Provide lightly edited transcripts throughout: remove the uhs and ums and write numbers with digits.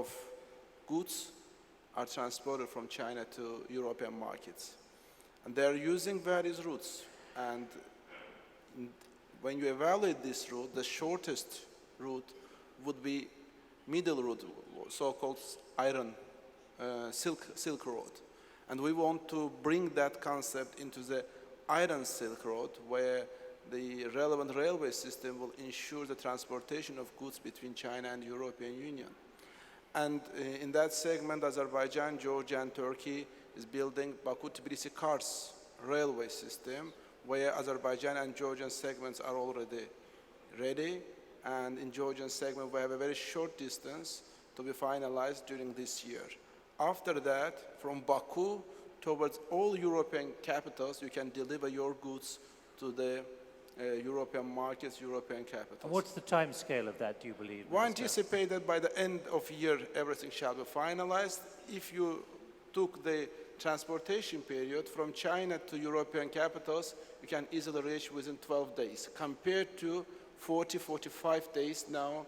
of goods are transported from China to European markets. And they're using various routes. And when you evaluate this route, the shortest route would be middle route, so-called iron Silk Road. And we want to bring that concept into the Iron Silk Road, where the relevant railway system will ensure the transportation of goods between China and the European Union. And in that segment, Azerbaijan, Georgia, and Turkey is building Baku-Tbilisi-Kars railway system, where Azerbaijan and Georgian segments are already ready. And in Georgian segment, we have a very short distance to be finalized during this year. After that, from Baku towards all European capitals, you can deliver your goods to the European markets, European capitals. And what's the time scale of that, do you believe? We anticipate that by the end of year, everything shall be finalized. If you took the transportation period from China to European capitals, you can easily reach within 12 days, compared to 45 days now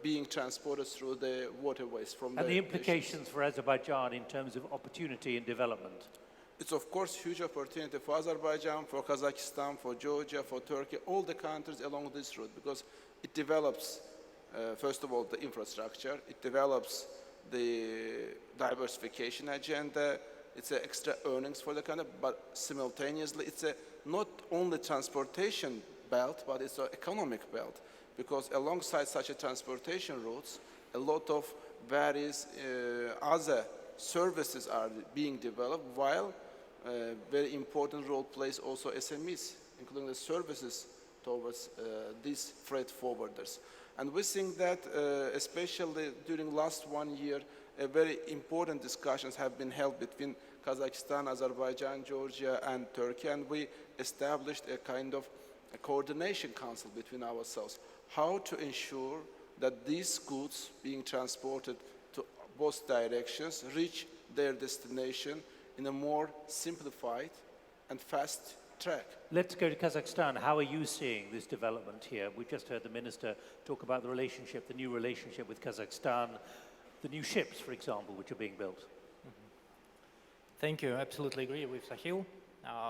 being transported through the waterways from and the implications for Azerbaijan in terms of opportunity and development? It's of course huge opportunity for Azerbaijan, for Kazakhstan, for Georgia, for Turkey, all the countries along this route, because it develops, first of all, the infrastructure, it develops the diversification agenda, it's an extra earnings for the country, but simultaneously it's a not only transportation belt, but it's an economic belt, because alongside such a transportation routes, a lot of various other services are being developed, while very important role plays also SMEs, including the services towards these freight forwarders. And we think that especially during last 1 year, very important discussions have been held between Kazakhstan, Azerbaijan, Georgia, and Turkey, and we established a kind of a coordination council between ourselves, how to ensure that these goods being transported to both directions reach their destination in a more simplified and fast track. Let's go to Kazakhstan. How are you seeing this development here? We just heard the minister talk about the relationship, the new relationship with Kazakhstan, the new ships, for example, which are being built. Thank you. I absolutely agree with Sahil.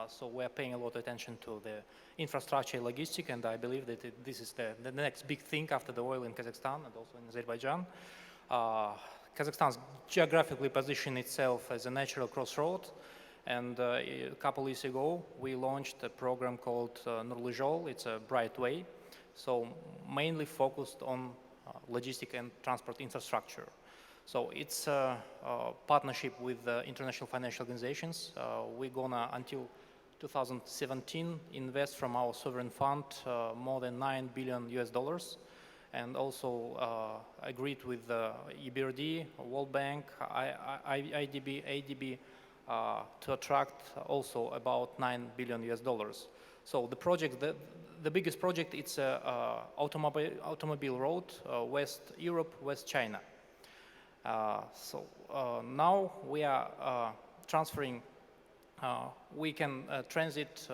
So we're paying a lot of attention to the infrastructure logistics, and I believe that this is the next big thing after the oil in Kazakhstan and also in Azerbaijan. Kazakhstan geographically positioned itself as a natural crossroad, and a couple years ago we launched a program called Nurly Jol. It's a bright way, so mainly focused on logistic and transport infrastructure. So it's a partnership with international financial organizations. We're gonna, until 2017, invest from our sovereign fund more than $9 billion, and also agreed with EBRD, World Bank, ADB to attract also about $9 billion. So the project, the biggest project, it's a automobile road, West Europe, West China. So now we are transferring, we can transit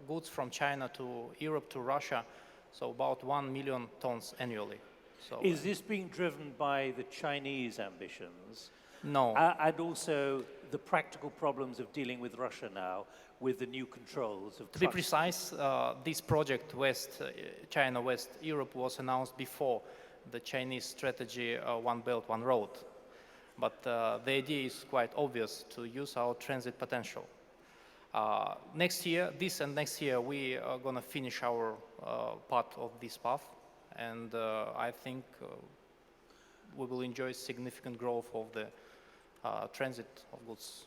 goods from China to Europe to Russia, so about 1 million tons annually. So, is this being driven by the Chinese ambitions? No. And also the practical problems of dealing with Russia now, with the new controls of To be precise, this project, China, West Europe, was announced before the Chinese strategy, One Belt, One Road. But the idea is quite obvious, to use our transit potential. Next year, this and next year, we are going to finish our part of this path, and I think we will enjoy significant growth of the transit of goods.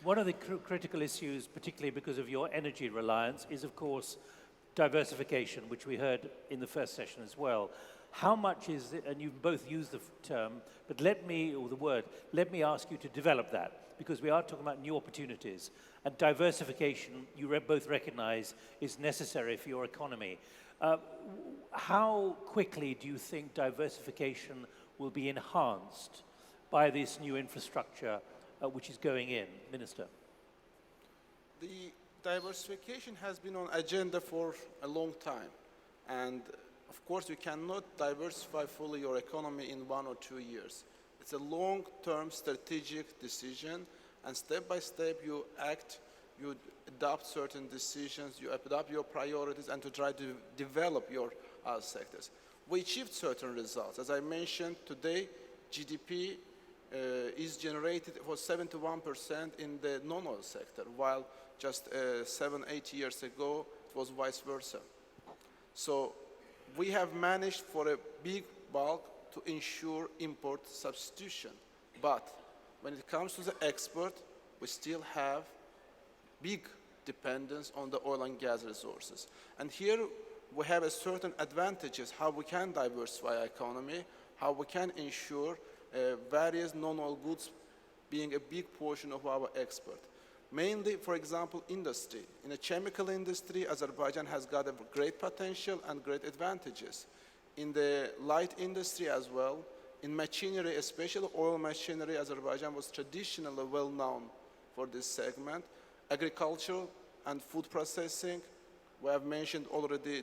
One of the critical issues, particularly because of your energy reliance, is of course diversification, which we heard in the first session as well. How much is it, and you've both used the term, but let me ask you to develop that, because we are talking about new opportunities, and diversification, you both recognize, is necessary for your economy. How quickly do you think diversification will be enhanced by this new infrastructure which is going in, Minister? The diversification has been on agenda for a long time, and Of course, you cannot diversify fully your economy in 1 or 2 years. It's a long-term strategic decision, and step by step you act, you adopt certain decisions, you adopt your priorities, and to try to develop your sectors. We achieved certain results. As I mentioned, today GDP is generated for 71% in the non-oil sector, while just 7-8 years ago it was vice versa. So we have managed for a big bulk to ensure import substitution. But when it comes to the export, we still have big dependence on the oil and gas resources. And here we have a certain advantages how we can diversify our economy, how we can ensure various non-oil goods being a big portion of our export. Mainly, for example, industry. In the chemical industry, Azerbaijan has got a great potential and great advantages. In the light industry as well, in machinery, especially oil machinery, Azerbaijan was traditionally well known for this segment. Agriculture and food processing, we have mentioned already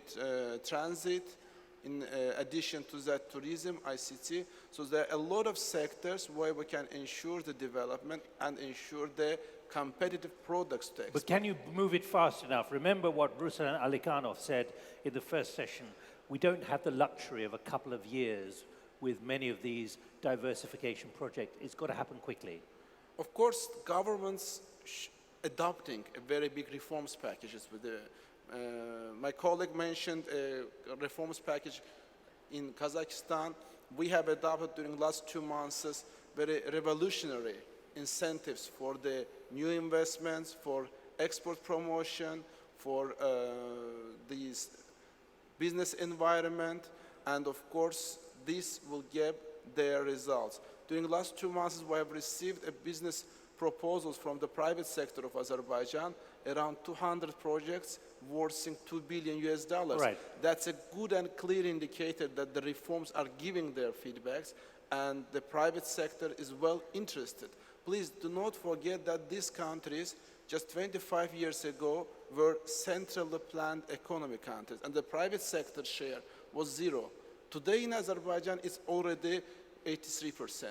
transit, in addition to that tourism, ICT. So there are a lot of sectors where we can ensure the development and ensure the competitive products to export. But can you move it fast enough? Remember what Ruslan Alikanov said in the first session. We don't have the luxury of a couple of years with many of these diversification projects. It's got to happen quickly. Of course, governments adopting a very big reforms packages with the my colleague mentioned a reforms package in Kazakhstan. We have adopted during the last 2 months very revolutionary incentives for the new investments, for export promotion, for these business environment, and of course this will give their results. During the last 2 months we have received a business proposals from the private sector of Azerbaijan, around 200 projects worth $2 billion. Right. That's a good and clear indicator that the reforms are giving their feedbacks and the private sector is well interested. Please do not forget that these countries just 25 years ago were centrally planned economy countries and the private sector share was 0. Today in Azerbaijan it's already 83%.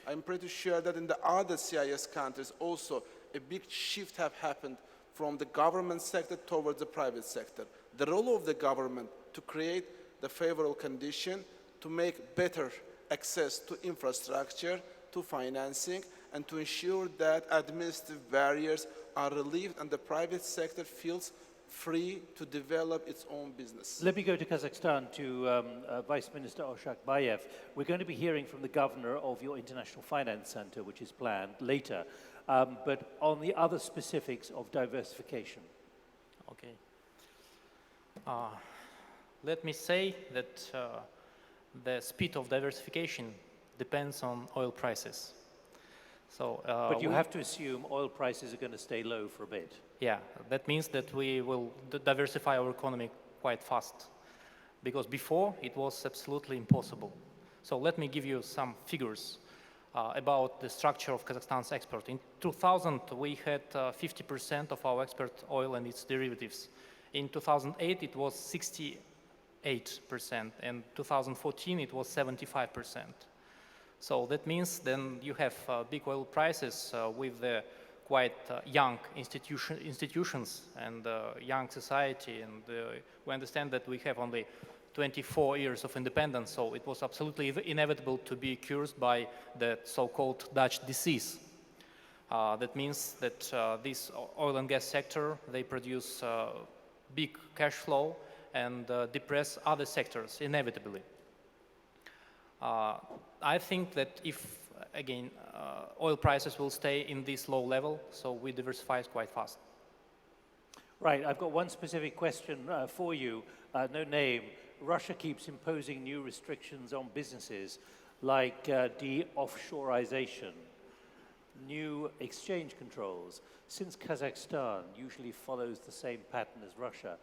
I'm pretty sure that in the other CIS countries also a big shift have happened from the government sector towards the private sector. The role of the government to create the favorable condition to make better access to infrastructure, to financing, and to ensure that administrative barriers are relieved and the private sector feels free to develop its own business. Let me go to Kazakhstan to Vice Minister Oshakbayev. We're going to be hearing from the governor of your International Finance Center, which is planned later, but on the other specifics of diversification. Okay. Let me say that the speed of diversification depends on oil prices. So, but you have to assume oil prices are going to stay low for a bit. Yeah, that means that we will diversify our economy quite fast, because before it was absolutely impossible. So let me give you some figures about the structure of Kazakhstan's export. In 2000, we had 50% of our export oil and its derivatives. In 2008, it was 68%, and 2014, it was 75%. So that means then you have big oil prices with the quite young institutions and young society, and we understand that we have only 24 years of independence, so it was absolutely inevitable to be cursed by the so-called Dutch disease. That means that this oil and gas sector, they produce big cash flow and depress other sectors inevitably. I think that if, again, oil prices will stay in this low level, so we diversify quite fast. Right, I've got one specific question for you, no name. Russia keeps imposing new restrictions on businesses like de-offshoreization, new exchange controls. Since Kazakhstan usually follows the same pattern as Russia,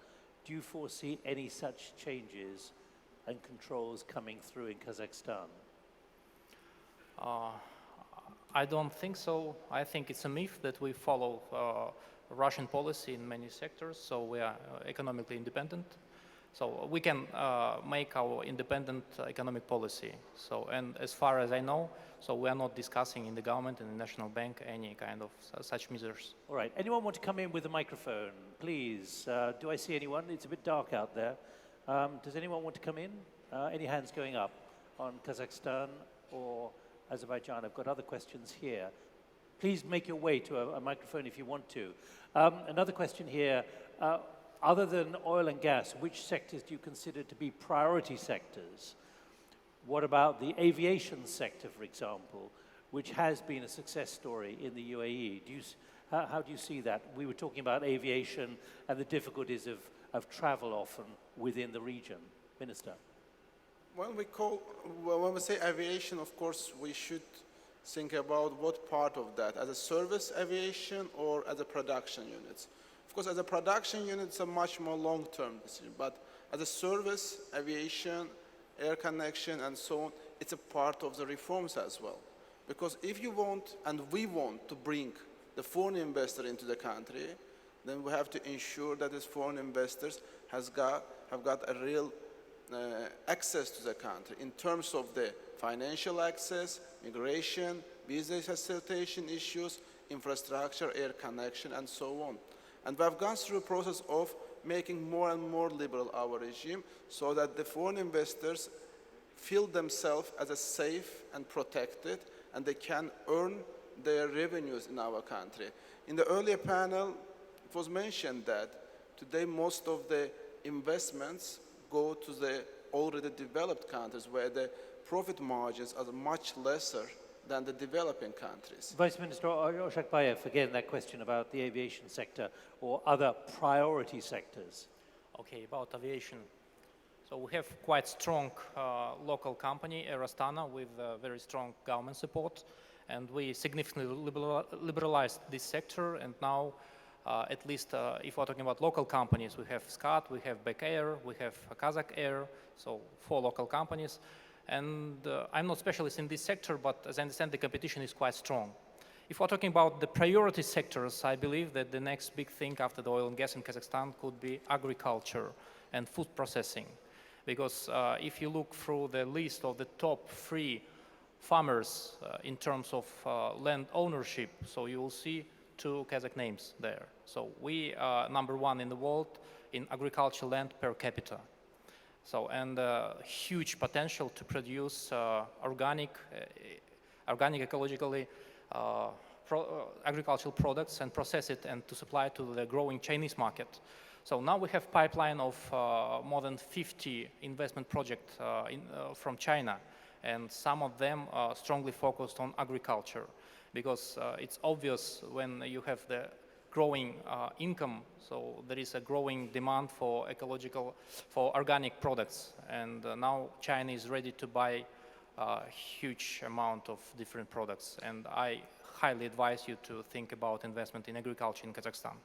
do you foresee any such changes and controls coming through in Kazakhstan? I don't think so. I think it's a myth that we follow Russian policy in many sectors, so we are economically independent. So we can make our independent economic policy. So, and as far as I know, so we are not discussing in the government and the National Bank any kind of such measures. All right. Anyone want to come in with a microphone, please? Do I see anyone? It's a bit dark out there. Does anyone want to come in? Any hands going up on Kazakhstan or Azerbaijan? I've got other questions here. Please make your way to a microphone if you want to. Another question here. Other than oil and gas, which sectors do you consider to be priority sectors? What about the aviation sector, for example, which has been a success story in the UAE? How do you see that? We were talking about aviation and the difficulties of travel often within the region. Minister. When we say aviation, of course, we should think about what part of that, as a service aviation or as a production unit. Of course, as a production unit, it's a much more long-term decision, but as a service aviation, air connection, and so on, it's a part of the reforms as well. Because if you want, and we want to bring the foreign investor into the country, then we have to ensure that these foreign investors have got a real access to the country in terms of the financial access, migration, visa facilitation issues, infrastructure, air connection, and so on. And we have gone through a process of making more and more liberal our regime so that the foreign investors feel themselves as a safe and protected, and they can earn their revenues in our country. In the earlier panel, it was mentioned that today most of the investments go to the already developed countries where the profit margins are much lesser than the developing countries. Vice Minister Oshakbayev, again, that question about the aviation sector or other priority sectors. Okay, about aviation. So we have quite strong local company, Air Astana, with very strong government support, and we significantly liberalized this sector, and now at least if we're talking about local companies, we have SCAT, we have Back Air, we have Kazakh Air, so 4 local companies. And I'm not specialist in this sector, but as I understand, the competition is quite strong. If we're talking about the priority sectors, I believe that the next big thing after the oil and gas in Kazakhstan could be agriculture and food processing. Because if you look through the list of the top 3 farmers in terms of land ownership, so you will see 2 Kazakh names there. So we are number 1 in the world in agricultural land per capita. So, and huge potential to produce organic, ecologically agricultural products and process it and to supply to the growing Chinese market. So now we have pipeline of more than 50 investment projects from China, and some of them are strongly focused on agriculture, because it's obvious when you have the growing income, so there is a growing demand for organic products, and now China is ready to buy a huge amount of different products, and I highly advise you to think about investment in agriculture in Kazakhstan.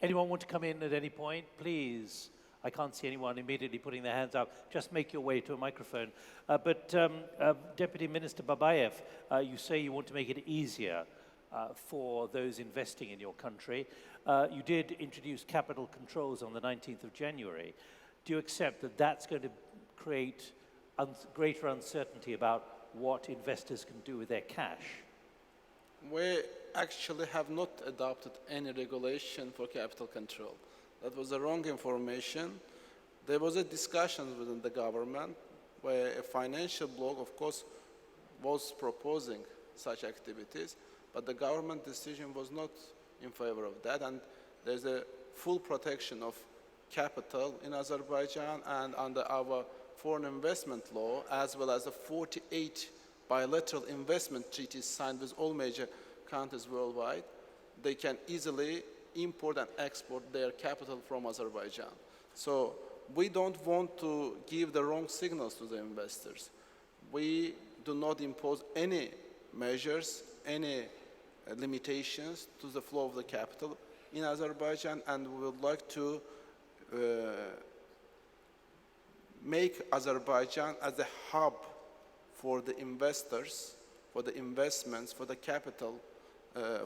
Anyone want to come in at any point, please? I can't see anyone immediately putting their hands up. Just make your way to a microphone. Deputy Minister Babayev, you say you want to make it easier for those investing in your country. You did introduce capital controls on the 19th of January. Do you accept that that's going to create greater uncertainty about what investors can do with their cash? We actually have not adopted any regulation for capital control. That was the wrong information. There was a discussion within the government where a financial bloc, of course, was proposing such activities, but the government decision was not in favor of that, and there's a full protection of capital in Azerbaijan, and under our foreign investment law, as well as the 48 bilateral investment treaties signed with all major countries worldwide, they can easily import and export their capital from Azerbaijan. So we don't want to give the wrong signals to the investors. We do not impose any measures, any limitations to the flow of the capital in Azerbaijan, and we would like to make Azerbaijan as a hub for the investors, for the investments, for the capital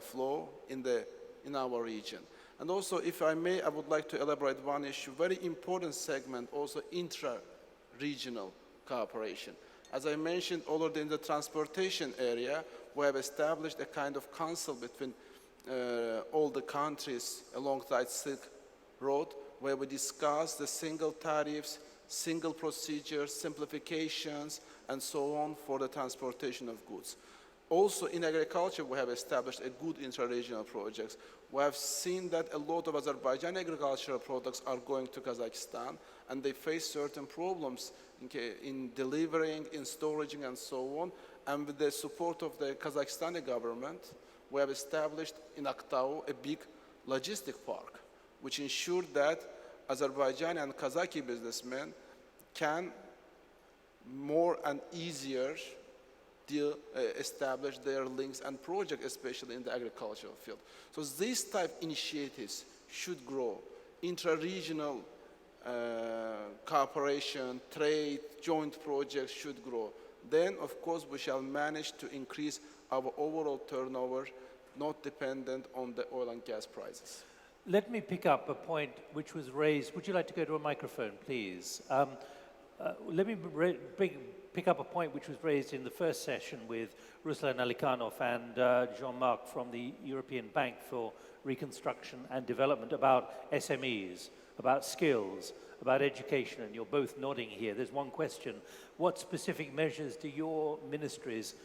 flow in our region. And also, if I may, I would like to elaborate one issue, very important segment, also intra-regional cooperation. As I mentioned already in the transportation area, we have established a kind of council between all the countries alongside Silk Road, where we discuss the single tariffs, single procedures, simplifications, and so on for the transportation of goods. Also, in agriculture, we have established a good intra-regional projects. We have seen that a lot of Azerbaijani agricultural products are going to Kazakhstan, and they face certain problems in delivering, in storaging, and so on. And with the support of the Kazakhstani government, we have established in Aktau a big logistic park, which ensured that Azerbaijani and Kazakh businessmen can more and easier establish their links and projects, especially in the agricultural field. So these type initiatives should grow. Intra-regional cooperation, trade, joint projects should grow. Then, of course, we shall manage to increase our overall turnover, not dependent on the oil and gas prices. Let me pick up a point which was raised. Would you like to go to a microphone, please? Let me pick up a point which was raised in the first session with Ruslan Alikanov and Jean-Marc from the European Bank for Reconstruction and Development about SMEs, about skills, about education, and you're both nodding here. There's one question. What specific measures do your ministries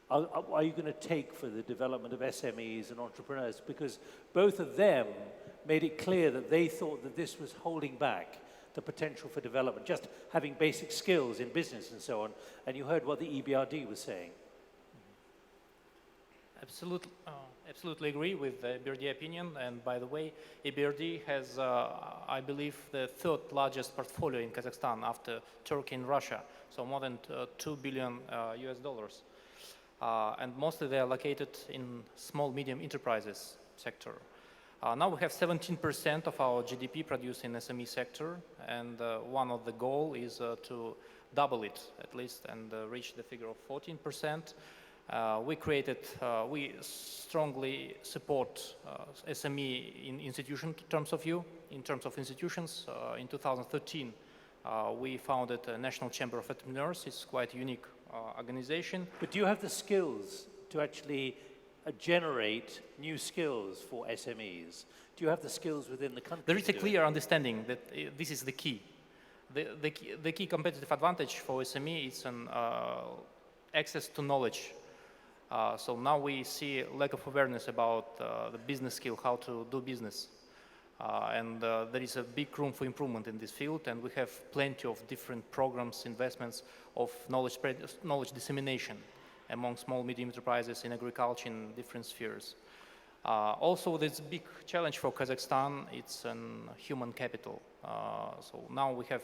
are you going to take for the development of SMEs and entrepreneurs? Because both of them made it clear that they thought that this was holding back the potential for development, just having basic skills in business and so on. And you heard what the EBRD was saying. Absolutely agree with the EBRD opinion. And by the way, EBRD has, I believe, the third largest portfolio in Kazakhstan after Turkey and Russia, so more than $2 billion US dollars. And mostly they are located in small, medium enterprises sector. Now we have 17% of our GDP produced in SME sector, and one of the goal is to double it at least and reach the figure of 14%. We strongly support SME in institution terms of view. In terms of institutions, in 2013, we founded a National Chamber of Entrepreneurs. It's quite a unique organization. But do you have the skills to actually generate new skills for SMEs? Do you have the skills within the country? There is a clear understanding that this is the key. The key competitive advantage for SME is an access to knowledge. So now we see a lack of awareness about the business skill, how to do business. And there is a big room for improvement in this field, and we have plenty of different programs, investments of knowledge dissemination among small, medium enterprises in agriculture in different spheres. Also, there's a big challenge for Kazakhstan. It's human capital. So now we have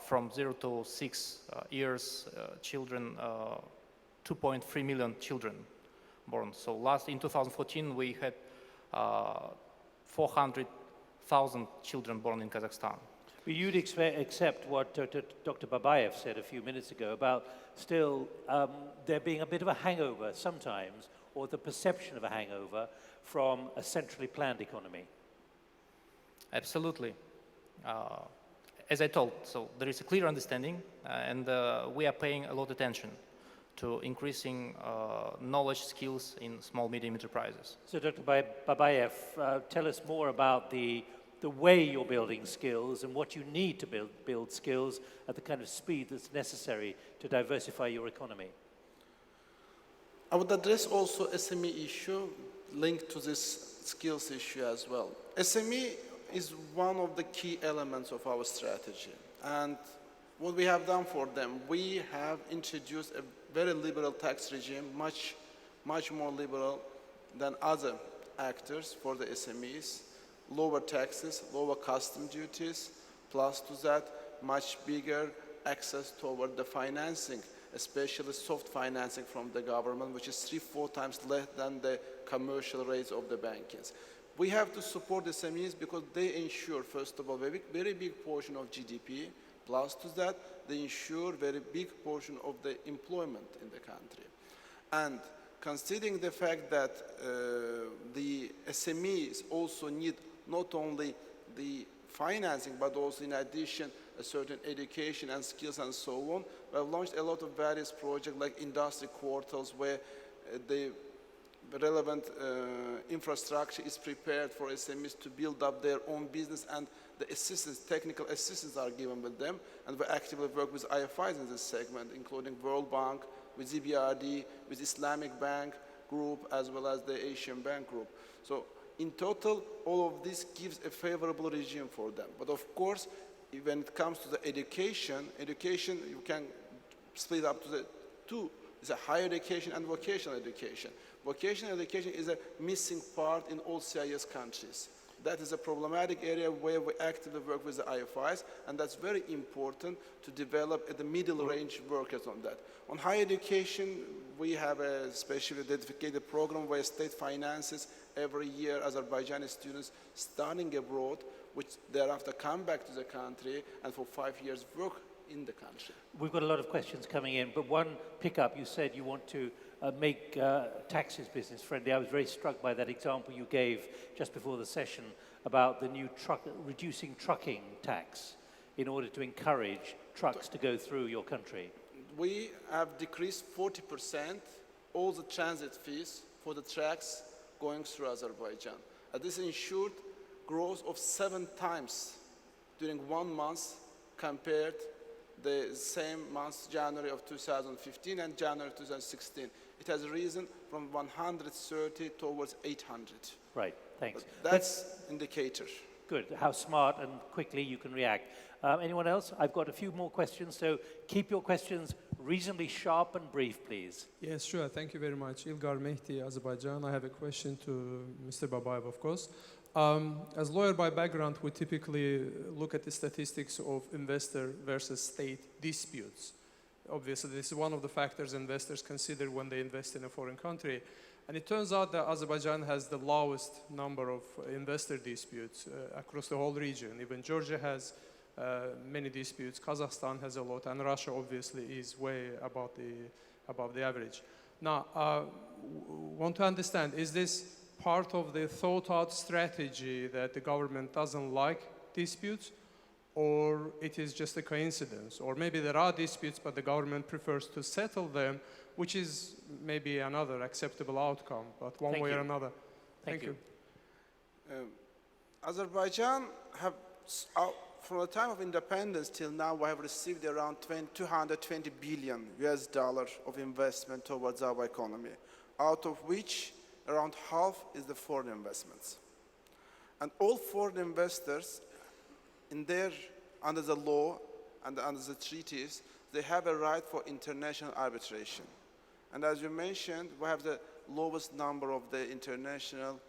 from 0 to 6 years children, 2.3 million children born. So in 2014, we had 400,000 children born in Kazakhstan. But you'd accept what Dr. Babayev said a few minutes ago about still there being a bit of a hangover sometimes, or the perception of a hangover from a centrally planned economy. Absolutely. As I told, so there is a clear understanding, and we are paying a lot of attention to increasing knowledge skills in small, medium enterprises. So Dr. Babayev, tell us more about the way you're building skills and what you need to build skills at the kind of speed that's necessary to diversify your economy. I would address also SME issue linked to this skills issue as well. SME is one of the key elements of our strategy. And what we have done for them, we have introduced a very liberal tax regime, much more liberal than other actors for the SMEs. Lower taxes, lower custom duties, plus to that, much bigger access toward the financing, especially soft financing from the government, which is 3-4 times less than the commercial rates of the banks. We have to support the SMEs because they ensure, first of all, a very big portion of GDP, plus to that, they ensure very big portion of the employment in the country. And considering the fact that the SMEs also need not only the financing, but also in addition a certain education and skills and so on, we have launched a lot of various projects like industry quarters where the relevant infrastructure is prepared for SMEs to build up their own business, and the assistance, technical assistance are given with them, and we actively work with IFIs in this segment, including World Bank, with EBRD, with Islamic Bank Group, as well as the Asian Bank Group. So in total, all of this gives a favorable regime for them. But of course, when it comes to the education you can split up to the two. It's a higher education and vocational education. Vocational education is a missing part in all CIS countries. That is a problematic area where we actively work with the IFIs, and that's very important to develop the middle range workers on that. On higher education, we have a specially dedicated program where state finances every year Azerbaijani students studying abroad, which thereafter come back to the country and for 5 years work in the country. We've got a lot of questions coming in, but one pickup, you said you want to make taxes business friendly. I was very struck by that example you gave just before the session about the new reducing trucking tax in order to encourage trucks to go through your country. We have decreased 40% all the transit fees for the trucks going through Azerbaijan. This ensured growth of 7 times during 1 month compared the same months, January of 2015 and January 2016. It has risen from 130 towards 800. Right, thanks. But that's indicator. Good, how smart and quickly you can react. Anyone else? I've got a few more questions, so keep your questions reasonably sharp and brief, please. Yes, sure. Thank you very much. Ilgar Mehdi, Azerbaijan. I have a question to Mr. Babayev, of course. As lawyer by background, we typically look at the statistics of investor versus state disputes. Obviously, this is one of the factors investors consider when they invest in a foreign country. And it turns out that Azerbaijan has the lowest number of investor disputes across the whole region. Even Georgia has many disputes, Kazakhstan has a lot, and Russia obviously is way above the average. Now, want to understand, is this part of the thought-out strategy that the government doesn't like disputes, or it is just a coincidence? Or maybe there are disputes, but the government prefers to settle them, which is maybe another acceptable outcome, but one way or another. Thank you. Azerbaijan have, from the time of independence till now, we have received around 220 billion US dollars of investment towards our economy, out of which around half is the foreign investments. And all foreign investors, under the law and under the treaties, they have a right for international arbitration. And as you mentioned, we have the lowest number of the international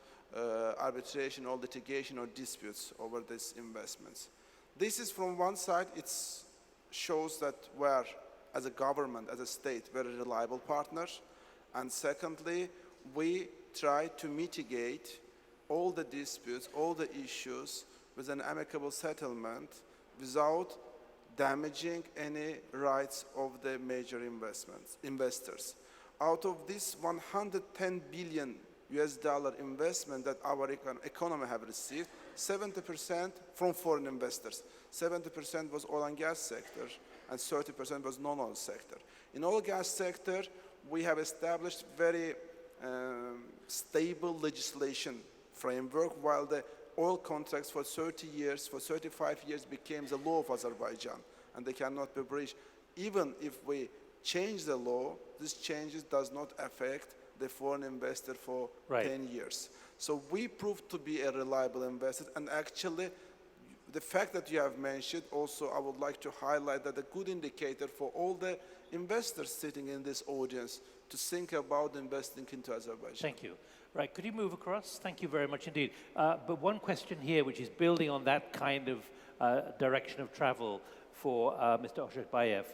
arbitration or litigation or disputes over these investments. This is from one side, it shows that we are, as a government, as a state, very reliable partners. And secondly, we try to mitigate all the disputes, all the issues with an amicable settlement without damaging any rights of the major investors. Out of this 110 billion US dollar investment that our economy have received, 70% from foreign investors. 70% was oil and gas sector, and 30% was non-oil sector. In oil and gas sector, we have established very stable legislation framework, while the oil contracts for 30 years, for 35 years became the law of Azerbaijan, and they cannot be breached. Even if we change the law, this changes does not affect the foreign investor for 10 years. So we proved to be a reliable investor, and actually the fact that you have mentioned also, I would like to highlight that a good indicator for all the investors sitting in this audience to think about investing into Azerbaijan. Thank you. Right, could you move across? Thank you very much indeed. But one question here, which is building on that kind of direction of travel for Mr. Oshakbayev.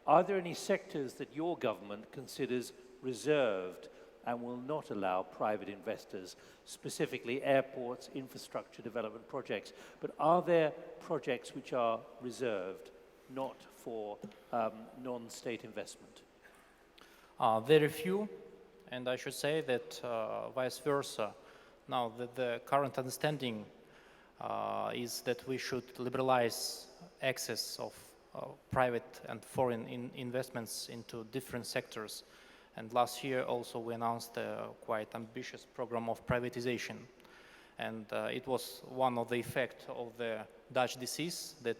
Are there any sectors that your government considers reserved and will not allow private investors, specifically airports, infrastructure development projects? But are there projects which are reserved, not for non-state investment? Very few. And I should say that vice versa. Now, the current understanding is that we should liberalize access of private and foreign investments into different sectors. And last year also we announced a quite ambitious program of privatization. And it was one of the effects of the Dutch disease that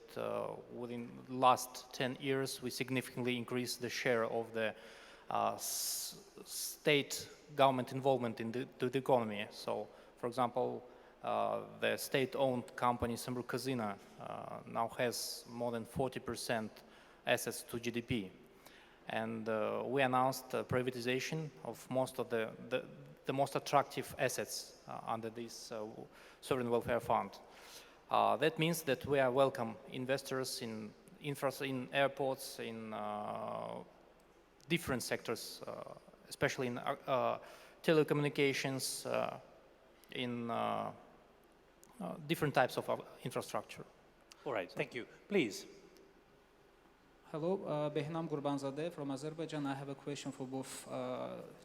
within the last 10 years we significantly increased the share of the state government involvement in the economy. So, for example, the state-owned company Samruk-Kazyna now has more than 40% assets to GDP. And we announced privatization of most of the most attractive assets under this sovereign welfare fund. That means that we are welcome investors in airports, in different sectors, especially in telecommunications, in different types of infrastructure. All right, thank you. Please. Hello, Behnam Gurbanzadeh from Azerbaijan. I have a question for both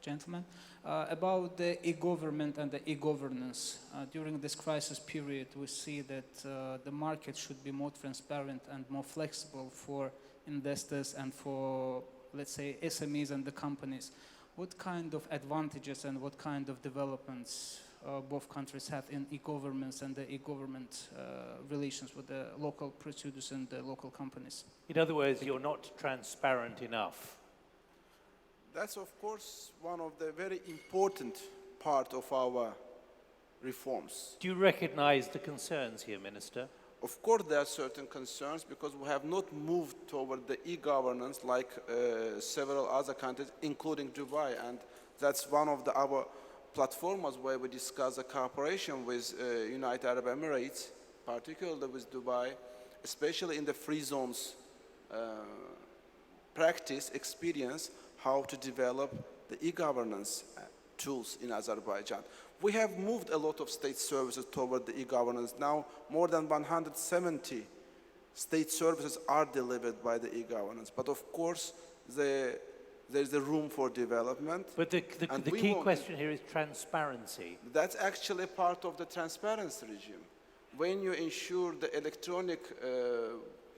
gentlemen about the e-government and the e-governance. During this crisis period, we see that the market should be more transparent and more flexible for investors and for, let's say, SMEs and the companies. What kind of advantages and what kind of developments both countries have in e-governments and the e-government relations with the local producers and the local companies? In other words, you're not transparent enough. That's, of course, one of the very important part of our reforms. Do you recognize the concerns here, Minister? Of course, there are certain concerns because we have not moved toward the e-governance like several other countries, including Dubai. And that's one of our platforms where we discuss a cooperation with United Arab Emirates, particularly with Dubai, especially in the free zones practice, experience, how to develop the e-governance tools in Azerbaijan. We have moved a lot of state services toward the e-governance. Now, more than 170 state services are delivered by the e-governance. But of course, there's a room for development. But the key question here is transparency. That's actually part of the transparency regime. When you ensure the electronic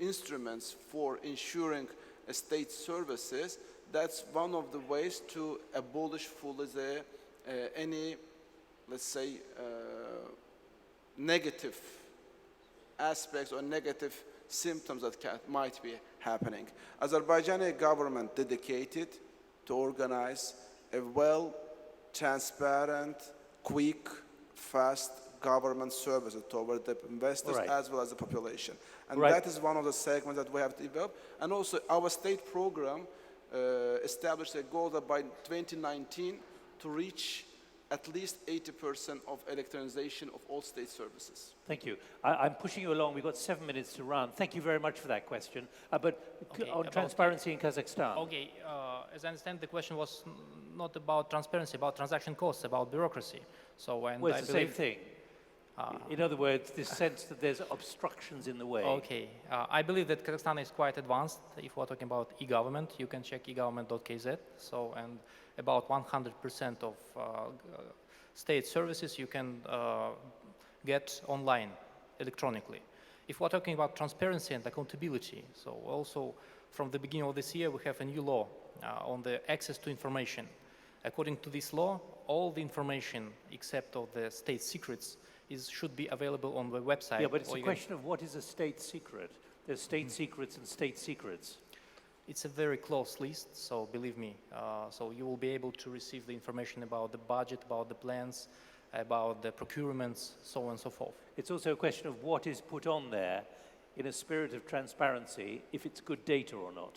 instruments for ensuring state services, that's one of the ways to abolish fully any, let's say, negative aspects or negative symptoms that might be happening. Azerbaijani government dedicated to organize a well, transparent, quick, fast government services toward the investors as well as the population. And that is one of the segments that we have developed. And also our state program established a goal that by 2019 to reach at least 80% of electronization of all state services. Thank you. I'm pushing you along. We've got 7 minutes to run. Thank you very much for that question. But on transparency in Kazakhstan. Okay, as I understand, the question was not about transparency, about transaction costs, about bureaucracy. So, and well, it's the same thing. In other words, this sense that there's obstructions in the way. Okay, I believe that Kazakhstan is quite advanced. If we're talking about e-government, you can check egovernment.kz. So, and about 100% of state services you can get online, electronically. If we're talking about transparency and accountability, so also from the beginning of this year we have a new law on the access to information. According to this law, all the information except of the state secrets should be available on the website. Yeah, but it's a question of what is a state secret. There's state secrets and state secrets. It's a very close list, so believe me. So you will be able to receive the information about the budget, about the plans, about the procurements, so on and so forth. It's also a question of what is put on there in a spirit of transparency, if it's good data or not.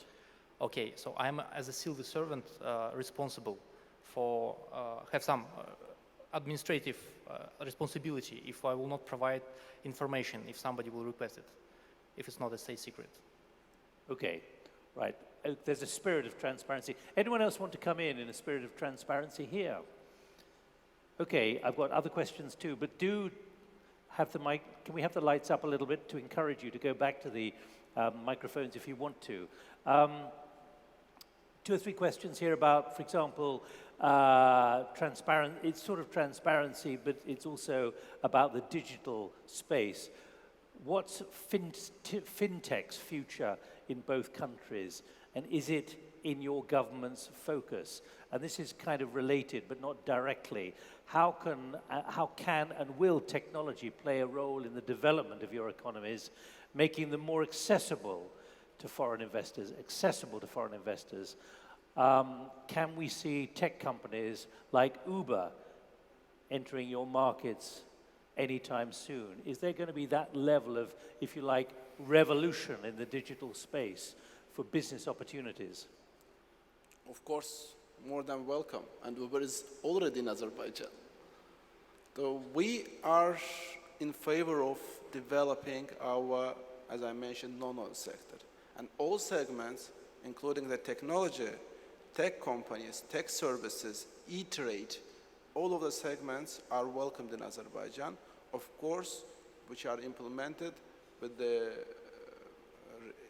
Okay, so I'm, as a civil servant, responsible for, have some administrative responsibility if I will not provide information, if somebody will request it, if it's not a state secret. Okay, right. There's a spirit of transparency. Anyone else want to come in a spirit of transparency here? Okay, I've got other questions too, but do have the mic. Can we have the lights up a little bit to encourage you to go back to the microphones if you want to? two or three questions here about, for example, it's sort of transparency, but it's also about the digital space. What's fintech's future in both countries, and is it in your government's focus? And this is kind of related, but not directly. How can and will technology play a role in the development of your economies, making them more accessible to foreign investors, Can we see tech companies like Uber entering your markets anytime soon? Is there going to be that level of, if you like, revolution in the digital space for business opportunities? Of course, more than welcome. And Uber is already in Azerbaijan. So we are in favor of developing our, as I mentioned, non-oil sector. And all segments, including the technology, tech companies, tech services, e-trade, all of the segments are welcomed in Azerbaijan, of course, which are implemented with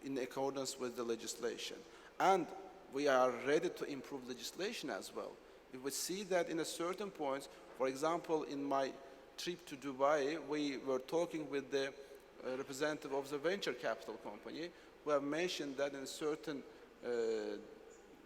in accordance with the legislation. And we are ready to improve legislation as well. If we see that in a certain point, for example, in my trip to Dubai, we were talking with the representative of the venture capital company, who have mentioned that in certain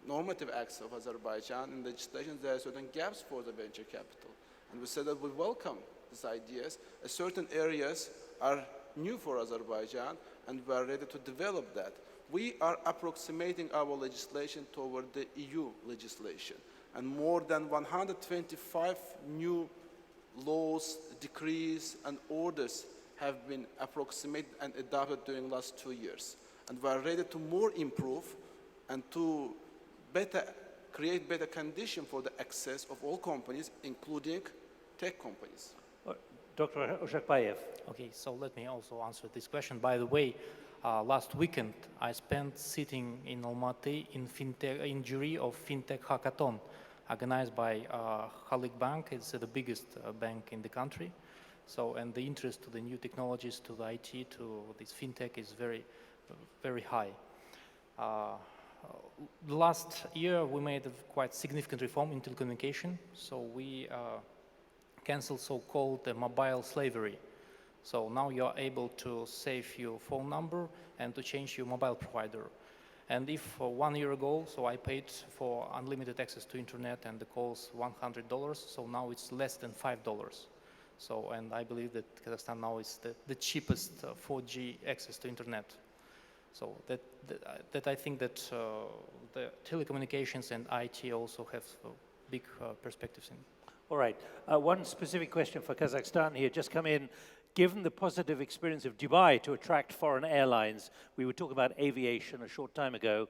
normative acts of Azerbaijan and legislation, there are certain gaps for the venture capital. And we said that we welcome these ideas. Certain areas are new for Azerbaijan, and we are ready to develop that. We are approximating our legislation toward the EU legislation, and more than 125 new laws, decrees, and orders have been approximated and adopted during the last 2 years. And we are ready to more improve and to create better conditions for the access of all companies, including tech companies. Dr. Oshakbayev. Okay, so let me also answer this question. By the way, last weekend I spent sitting in Almaty in jury of FinTech Hackathon, organized by Halyk Bank. It's the biggest bank in the country. So, and the interest to the new technologies, to the IT, to this FinTech is very, very high. Last year we made a quite significant reform in telecommunication. So we canceled so-called mobile slavery. So now you are able to save your phone number and to change your mobile provider. And if 1 year ago, so I paid for unlimited access to internet and the calls $100, so now it's less than $5. So, and I believe that Kazakhstan now is the cheapest 4G access to internet. So that I think that the telecommunications and IT also have big perspectives in. All right. One specific question for Kazakhstan here, just come in. Given the positive experience of Dubai to attract foreign airlines, we were talking about aviation a short time ago,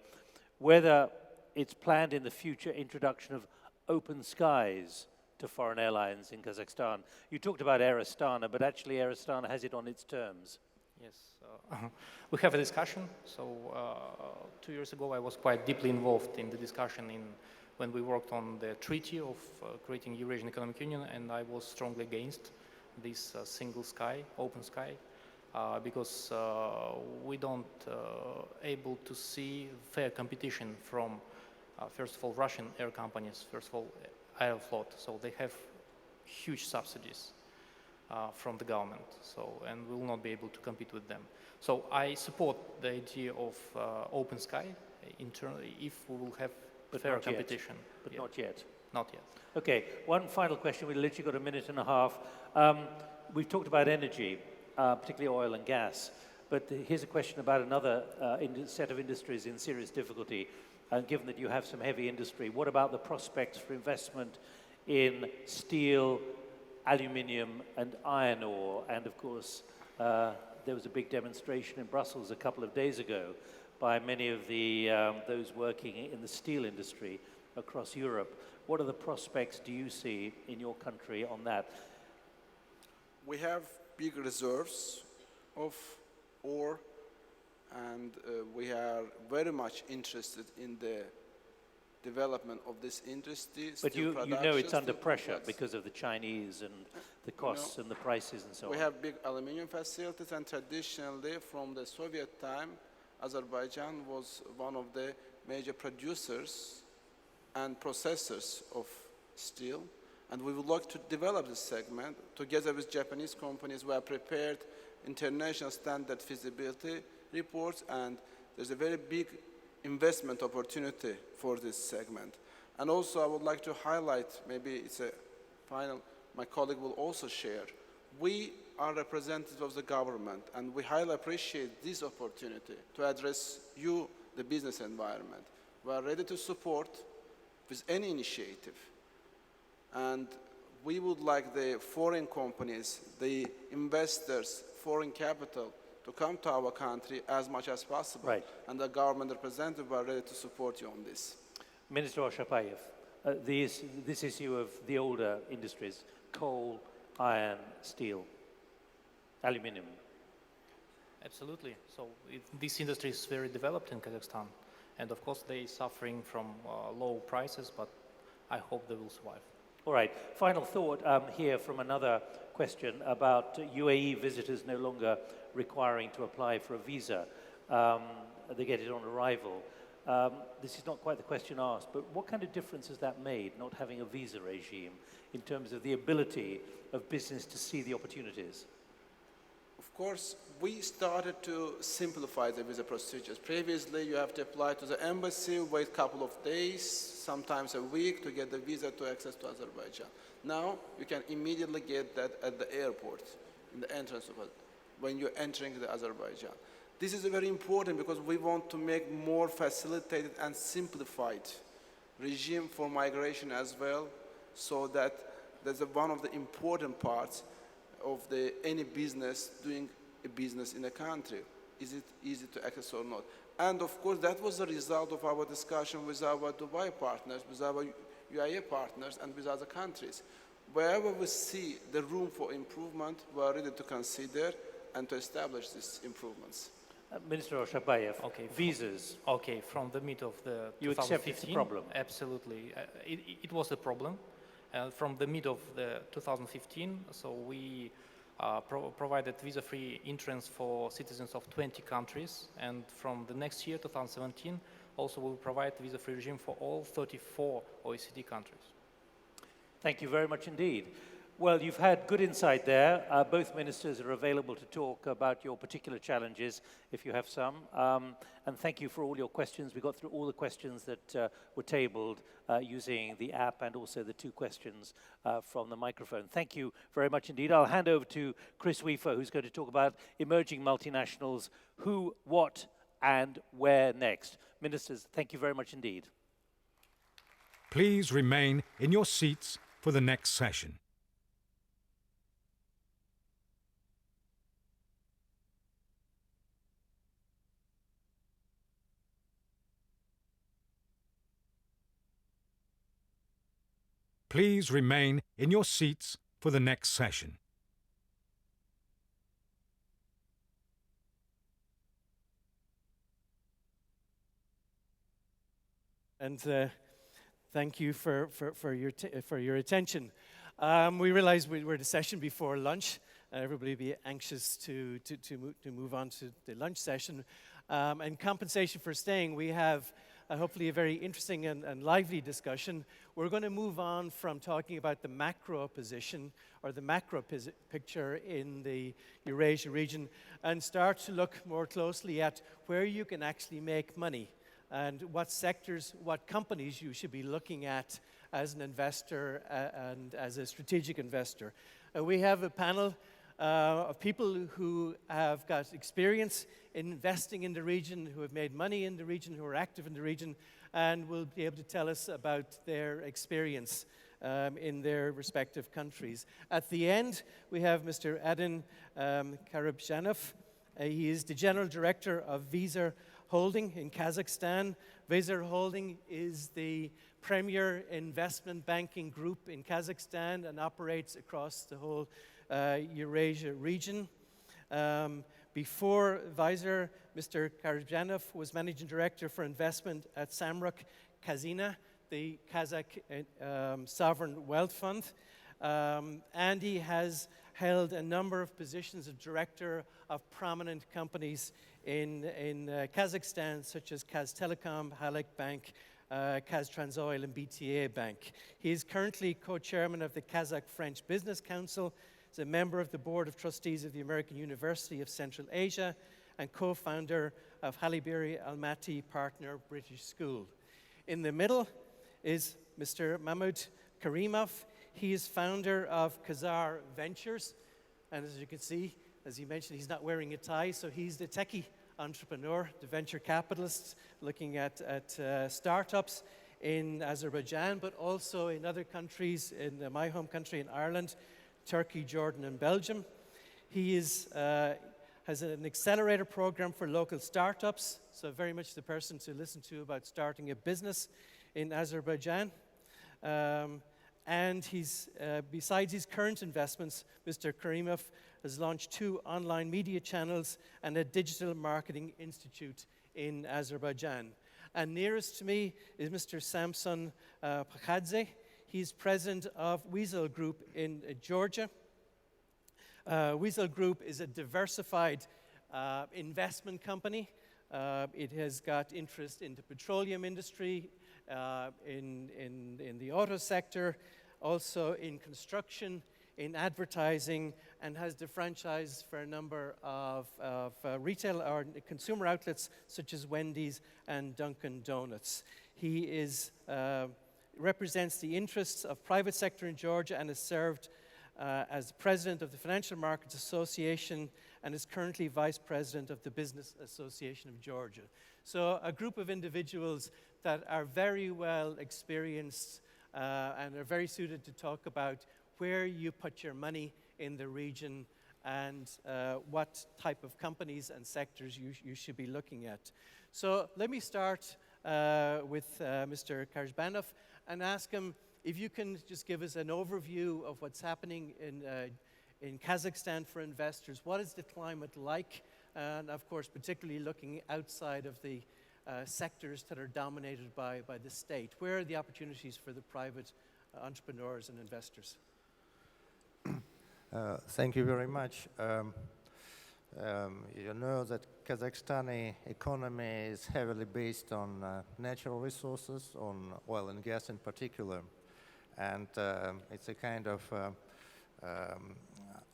whether it's planned in the future introduction of open skies to foreign airlines in Kazakhstan. You talked about Air Astana, but actually Air Astana has it on its terms. Yes, we have a discussion. So 2 years ago, I was quite deeply involved in the discussion when we worked on the treaty of creating Eurasian Economic Union, and I was strongly against this single sky, open sky, because we don't able to see fair competition from, first of all, Russian air companies, first of all, Aeroflot. So they have huge subsidies from the government, so, and we will not be able to compete with them. So I support the idea of open sky internally if we will have fair competition. But not yet. Not yet. Okay, one final question. We've literally got a minute and a half. We've talked about energy, particularly oil and gas, but here's a question about another set of industries in serious difficulty. And given that you have some heavy industry, what about the prospects for investment in steel, aluminium, and iron ore? And of course, there was a big demonstration in Brussels a couple of days ago by many of those working in the steel industry across Europe. What are the prospects do you see in your country on that? We have big reserves of ore, and we are very much interested in the development of this industry. But you know it's under pressure because of the Chinese and the costs and the prices and so on. We have big aluminium facilities, and traditionally from the Soviet time, Azerbaijan was one of the major producers and processors of steel, and we would like to develop this segment together with Japanese companies. We have prepared international standard feasibility reports, and there's a very big investment opportunity for this segment. And also I would like to highlight, maybe it's a final, my colleague will also share, we are representatives of the government, and we highly appreciate this opportunity to address you, the business environment. We are ready to support with any initiative. And we would like the foreign companies, the investors, foreign capital, to come to our country as much as possible. Right. And the government representatives are ready to support you on this. Minister Oshapayev, this issue of the older industries, coal, iron, steel, aluminium. Absolutely. So this industry is very developed in Kazakhstan. And of course, they're suffering from low prices, but I hope they will survive. All right. Final thought here from another question about UAE visitors no longer requiring to apply for a visa. They get it on arrival. This is not quite the question asked, but what kind of difference has that made, not having a visa regime, in terms of the ability of business to see the opportunities? Of course, we started to simplify the visa procedures. Previously, you have to apply to the embassy, wait a couple of days, sometimes a week to get the visa to access to Azerbaijan. Now, you can immediately get that at the airport, in the entrance of it, when you're entering the Azerbaijan. This is very important because we want to make more facilitated and simplified regime for migration as well, so that that's one of the important parts of any business doing a business in a country. Is it easy to access or not? And of course, that was the result of our discussion with our Dubai partners, with our UAE partners, and with other countries. Wherever we see the room for improvement, we are ready to consider and to establish these improvements. Minister Oshapayev, Okay. visas. Okay, from the mid of the You accept it's a 2015, problem? Absolutely. It was a problem. From the mid of the 2015, so we provided visa-free entrance for citizens of 20 countries, and from the next year, 2017, also we will provide visa-free regime for all 34 OECD countries. Thank you very much indeed. Well, you've had good insight there. Both ministers are available to talk about your particular challenges, if you have some. And thank you for all your questions. We got through all the questions that were tabled using the app, and also the 2 questions from the microphone. Thank you very much indeed. I'll hand over to Chris Weafer, who's going to talk about emerging multinationals, who, what, and where next. Ministers, thank you very much indeed. Please remain in your seats for the next session. Please remain in your seats for the next session. And thank you for your attention. We realize we're at a session before lunch. Everybody will be anxious to move on to the lunch session. And compensation for staying, we have hopefully a very interesting and lively discussion. We're going to move on from talking about the macro position or the macro picture in the Eurasia region and start to look more closely at where you can actually make money and what sectors, what companies you should be looking at as an investor and as a strategic investor. We have a panel of people who have got experience in investing in the region, who have made money in the region, who are active in the region, and will be able to tell us about their experience in their respective countries. At the end, we have Mr. Adin Karabzhanov. He is the General Director of Visa Holding in Kazakhstan. Visa Holding is the premier investment banking group in Kazakhstan and operates across the whole Eurasia region. Before Visa, Mr. Karabzhanov was Managing Director for Investment at Samruk Kazyna, the Kazakh Sovereign Wealth Fund. And he has held a number of positions of director of prominent companies in Kazakhstan, such as Kaz Telecom, Halek Bank, Kaz Transoil, and BTA Bank. He is currently co-chairman of the Kazakh-French Business Council. He's a member of the Board of Trustees of the American University of Central Asia and co-founder of Halibiri Almaty Partner British School. In the middle is Mr. Mahmoud Karimov. He is founder of Kazar Ventures. And as you can see, as he mentioned, he's not wearing a tie, so he's the techie entrepreneur, the venture capitalist, looking at startups in Azerbaijan, but also in other countries, in my home country in Ireland, Turkey, Jordan, and Belgium. He has an accelerator program for local startups, so very much the person to listen to about starting a business in Azerbaijan. And besides his current investments, Mr. Karimov has launched 2 online media channels and a digital marketing institute in Azerbaijan. And nearest to me is Mr. Samson Pakhadze. He's president of Weasel Group in Georgia. Weasel Group is a diversified investment company. It has got interest in the petroleum industry, in the auto sector, also in construction, in advertising, and has the franchise for a number of retail or consumer outlets such as Wendy's and Dunkin' Donuts. He represents the interests of private sector in Georgia and has served as president of the Financial Markets Association and is currently vice president of the Business Association of Georgia. So a group of individuals that are very well experienced and are very suited to talk about where you put your money in the region and what type of companies and sectors you should be looking at. So let me start with Mr. Karzbanov and ask him if you can just give us an overview of what's happening in Kazakhstan for investors. What is the climate like? And of course, particularly looking outside of the sectors that are dominated by the state. Where are the opportunities for the private entrepreneurs and investors? Thank you very much. You know that Kazakhstani economy is heavily based on natural resources, on oil and gas in particular. And it's a kind of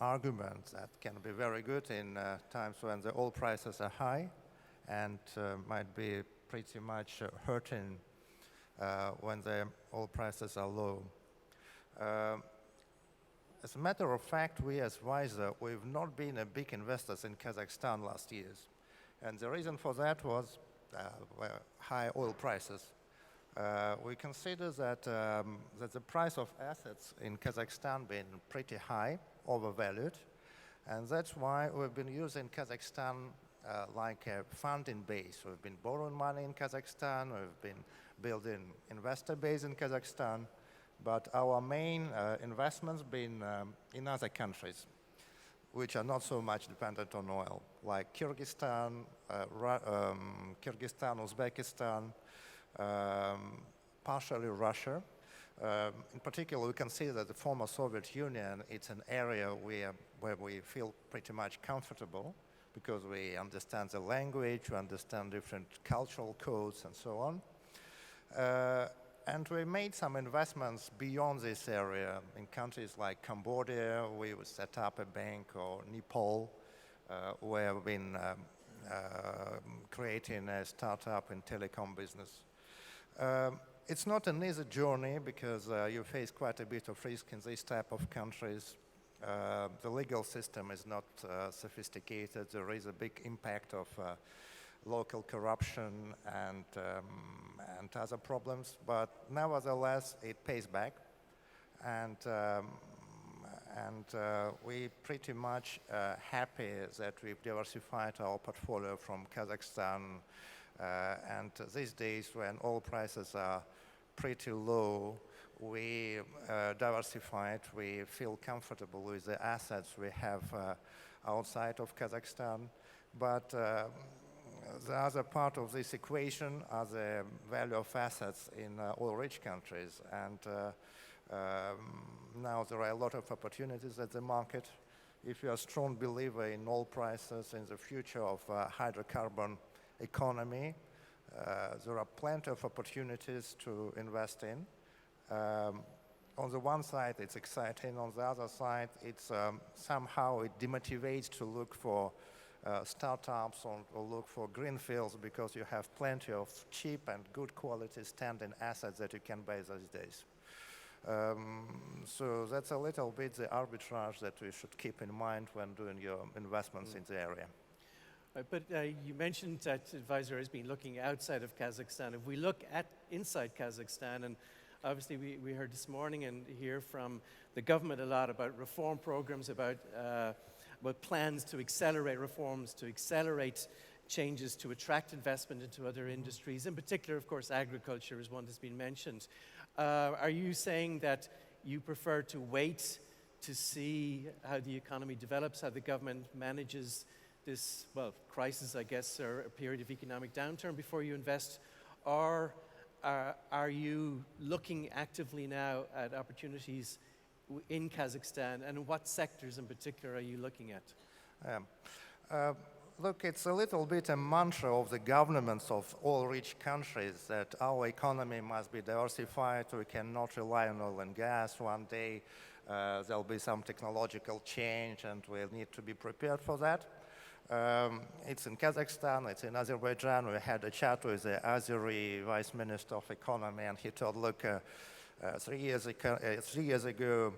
argument that can be very good in times when the oil prices are high and might be pretty much hurting when the oil prices are low. As a matter of fact, we as Wiser, we've not been a big investors in Kazakhstan last years. And the reason for that was high oil prices. We consider that the price of assets in Kazakhstan been pretty high, overvalued. And that's why we've been using Kazakhstan like a funding base. We've been borrowing money in Kazakhstan, we've been building investor base in Kazakhstan, but our main investments been in other countries, which are not so much dependent on oil, like Kyrgyzstan, Uzbekistan, partially Russia. In particular, we can see that the former Soviet Union, it's an area where we feel pretty much comfortable because we understand the language, we understand different cultural codes and so on. And we made some investments beyond this area in countries like Cambodia. We would set up a bank, or Nepal, where we've been creating a startup in telecom business. It's not an easy journey because you face quite a bit of risk in this type of countries. The legal system is not sophisticated. There is a big impact of local corruption and other problems, but nevertheless, it pays back. And we pretty much happy that we've diversified our portfolio from Kazakhstan. And these days, when oil prices are pretty low, we diversified. We feel comfortable with the assets we have outside of Kazakhstan. But the other part of this equation are the value of assets in oil-rich countries. And now there are a lot of opportunities at the market. if you're a strong believer in oil prices, in the future of hydrocarbon economy, there are plenty of opportunities to invest in. On the one side, it's exciting. On the other side, it's somehow it demotivates to look for startups or look for greenfields because you have plenty of cheap and good quality standing assets that you can buy these days. So that's a little bit the arbitrage that we should keep in mind when doing your investments in the area. But you mentioned that Advisor has been looking outside of Kazakhstan. If we look at inside Kazakhstan, and obviously we heard this morning and hear from the government a lot about reform programs, about plans to accelerate reforms, to accelerate changes to attract investment into other industries. In particular, of course, agriculture is one that's been mentioned. Are you saying that you prefer to wait to see how the economy develops, how the government manages this, well, crisis, I guess, or a period of economic downturn before you invest? Or are you looking actively now at opportunities in Kazakhstan, and what sectors in particular are you looking at? Look, it's a little bit a mantra of the governments of all rich countries that our economy must be diversified. We cannot rely on oil and gas. One day there'll be some technological change and we'll need to be prepared for that. It's in Kazakhstan, it's in Azerbaijan. We had a chat with the Azeri Vice Minister of Economy, and he told, look, 3 years ago,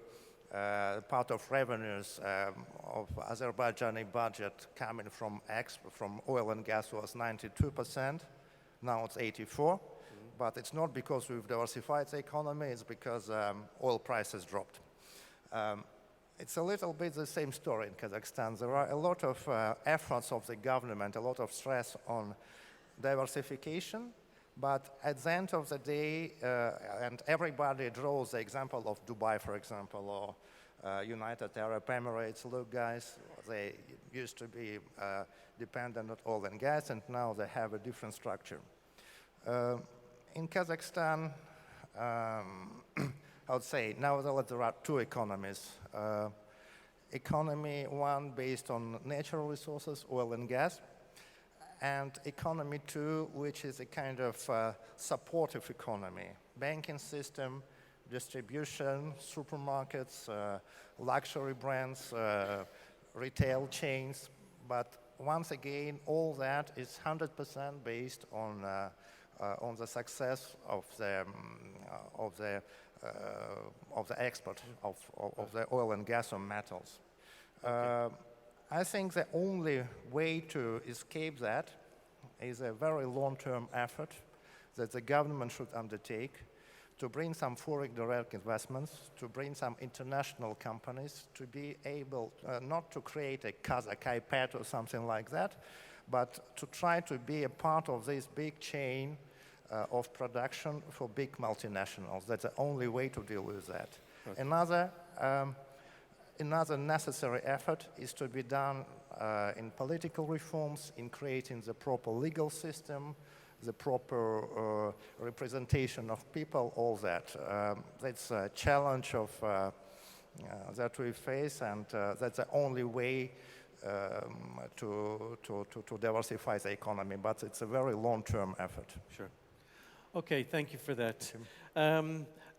part of revenues of Azerbaijani budget coming from oil and gas was 92%. Now it's 84%. But it's not because we've diversified the economy, it's because oil prices dropped. It's a little bit the same story in Kazakhstan. There are a lot of efforts of the government, a lot of stress on diversification, but at the end of the day, and everybody draws the example of Dubai, for example, or United Arab Emirates. Look, guys, they used to be dependent on oil and gas, and now they have a different structure. In Kazakhstan, I would say now there are two economies. Economy one based on natural resources, oil and gas, and economy two, which is a kind of supportive economy. Banking system, distribution, supermarkets, luxury brands, retail chains. But once again, all that is 100% based on the success of the export of the oil and gas or metals. I think the only way to escape that is a very long-term effort that the government should undertake to bring some foreign direct investments, to bring some international companies, to be able not to create a Kazakh iPad or something like that, but to try to be a part of this big chain of production for big multinationals. That's the only way to deal with that. Okay. Another necessary effort is to be done in political reforms, in creating the proper legal system, the proper representation of people, all that. That's a challenge of, that we face, and that's the only way to diversify the economy, but it's a very long-term effort. Sure. Okay, thank you for that.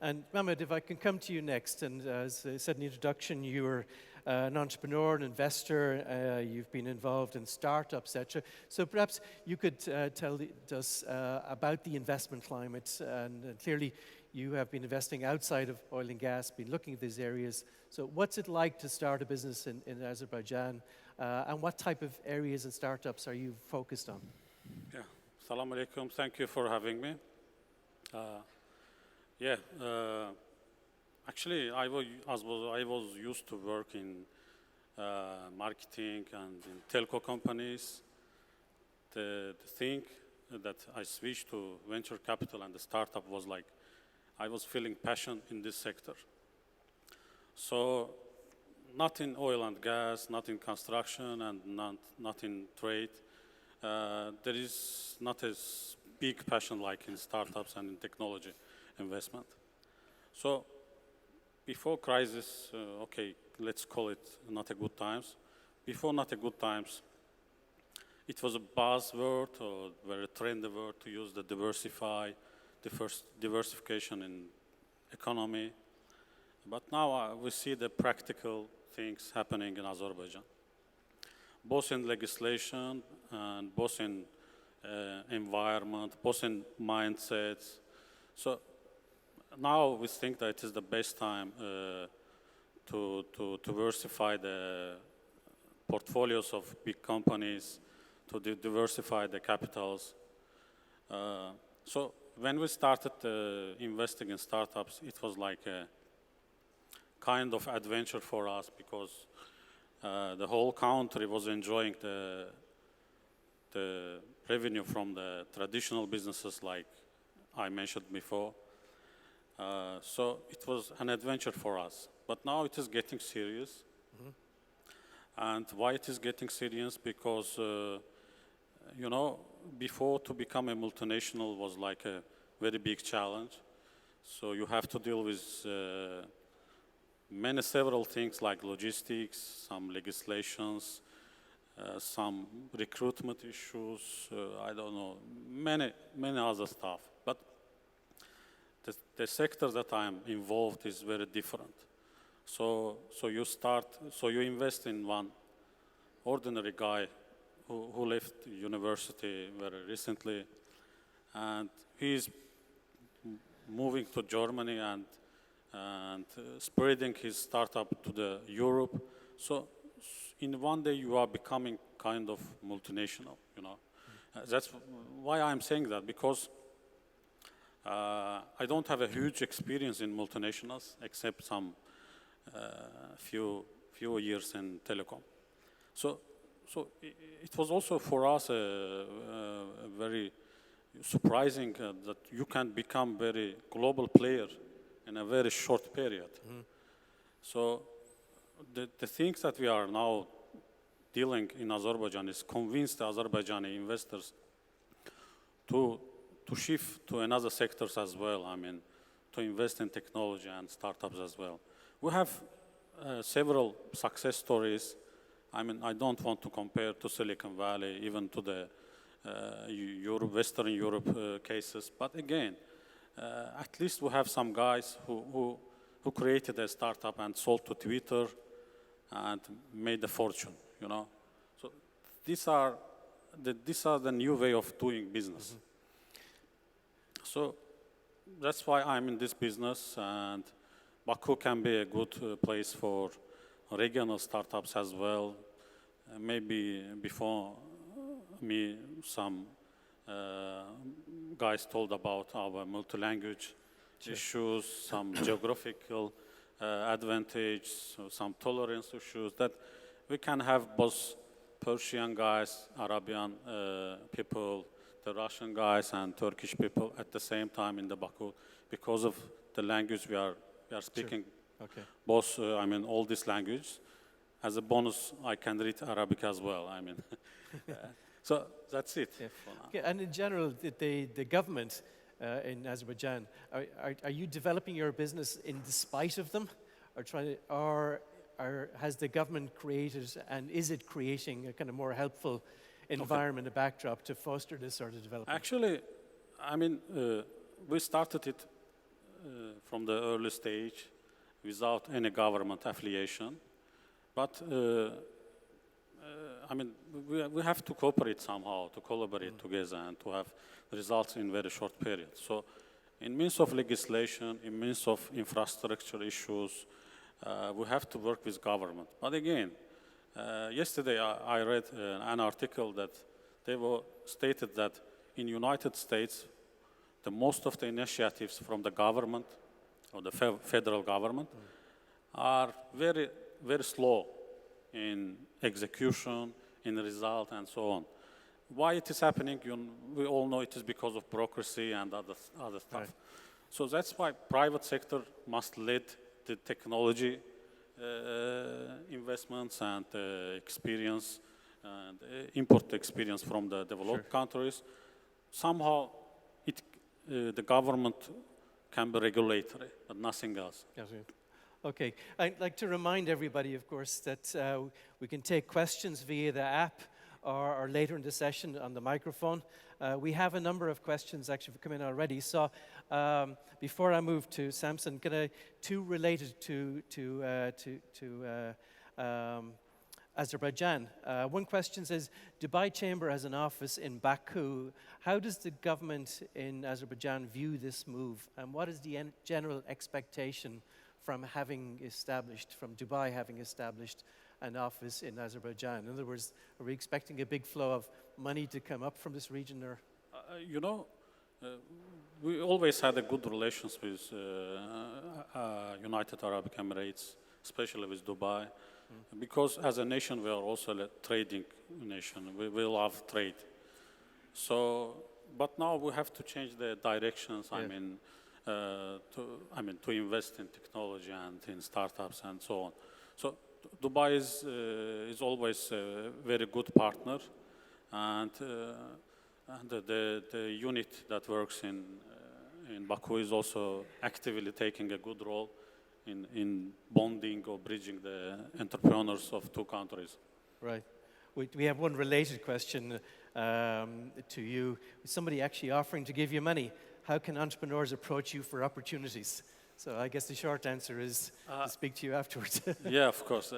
And Mehmet, if I can come to you next, and as I said in the introduction, you're an entrepreneur, an investor, you've been involved in startups, etc. So perhaps you could tell us about the investment climate, and clearly you have been investing outside of oil and gas, been looking at these areas. So what's it like to start a business in Azerbaijan, and what type of areas and startups are you focused on? Yeah, Assalamu alaikum, thank you for having me. Actually, I was used to work in marketing and in telco companies. The thing that I switched to venture capital and the startup was like, I was feeling passion in this sector. So, not in oil and gas, not in construction, and not in trade. There is not as big passion like in startups and in technology investment. So before crisis, okay, let's call it not a good times. Before not a good times, it was a buzzword or very trendy word to use the diversification in economy. But now we see the practical things happening in Azerbaijan, both in legislation and both in environment, both in mindsets. So now we think that it is the best time to diversify the portfolios of big companies, to diversify the capitals. So when we started investing in startups, it was like a kind of adventure for us because the whole country was enjoying the revenue from the traditional businesses like I mentioned before. So it was an adventure for us. But now it is getting serious. And why it is getting serious? Because, you know, before to become a multinational was like a very big challenge. So you have to deal with several things like logistics, some legislations, some recruitment issues, I don't know, many other stuff. But the sector that I'm involved is very different. So you invest in one ordinary guy who left university very recently, and he's moving to Germany and spreading his startup to the Europe. So in one day you are becoming kind of multinational, you know. That's why I'm saying that, because I don't have a huge experience in multinationals except some few years in telecom. So it was also for us very surprising that you can become very global player in a very short period. So the things that we are now dealing in Azerbaijan is convince the Azerbaijani investors to shift to another sectors as well. I mean, to invest in technology and startups as well. We have several success stories. I mean, I don't want to compare to Silicon Valley, even to the Western Europe cases. But again, at least we have some guys who created a startup and sold to Twitter and made a fortune, you know. So these are the new way of doing business. So that's why I'm in this business, and Baku can be a good place for regional startups as well. Maybe before me, some guys told about our multi-language issues, some geographical advantage, so some tolerance issues, that we can have both Persian guys, Arabian people, the Russian guys and Turkish people at the same time in the Baku because of the language we are speaking. Okay. Both, I mean, all these languages. As a bonus, I can read Arabic as well. I mean, so that's it. Yeah. Okay, and in general, the government in Azerbaijan, are you developing your business in despite of them, or has the government created, and is it creating a kind of more helpful environment, a backdrop to foster this sort of development? Actually, I mean, we started it from the early stage without any government affiliation. But, I mean, we have to cooperate somehow, to collaborate together and to have results in very short period. So in means of legislation, in means of infrastructure issues, we have to work with government. But again, yesterday I read an article that they were stated that in United States, the most of the initiatives from the government or the federal government are very, very slow in execution, in result, and so on. Why it is happening, we all know it is because of bureaucracy and other stuff. Right. So that's why private sector must lead the technology investments and experience and import experience from the developed countries. Somehow, the government can be regulatory, but nothing else. Yes, Okay, I'd like to remind everybody, of course, that we can take questions via the app or later in the session on the microphone. We have a number of questions actually come in already. So before I move to Samson, two related to Azerbaijan. One question says, Dubai Chamber has an office in Baku. How does the government in Azerbaijan view this move? And what is the general expectation from Dubai having established an office in Azerbaijan? In other words, are we expecting a big flow of money to come up from this region? Or? You know, we always had a good relations with United Arab Emirates, especially with Dubai, because as a nation we are also a trading nation. We love trade. So, but now we have to change the directions. Yeah. To invest in technology and in startups and so on. So Dubai is always a very good partner, and the unit that works in Baku is also actively taking a good role in bonding or bridging the entrepreneurs of two countries. Right. We have one related question to you. Somebody actually offering to give you money. How can entrepreneurs approach you for opportunities? So I guess the short answer is to speak to you afterwards. Yeah, of course.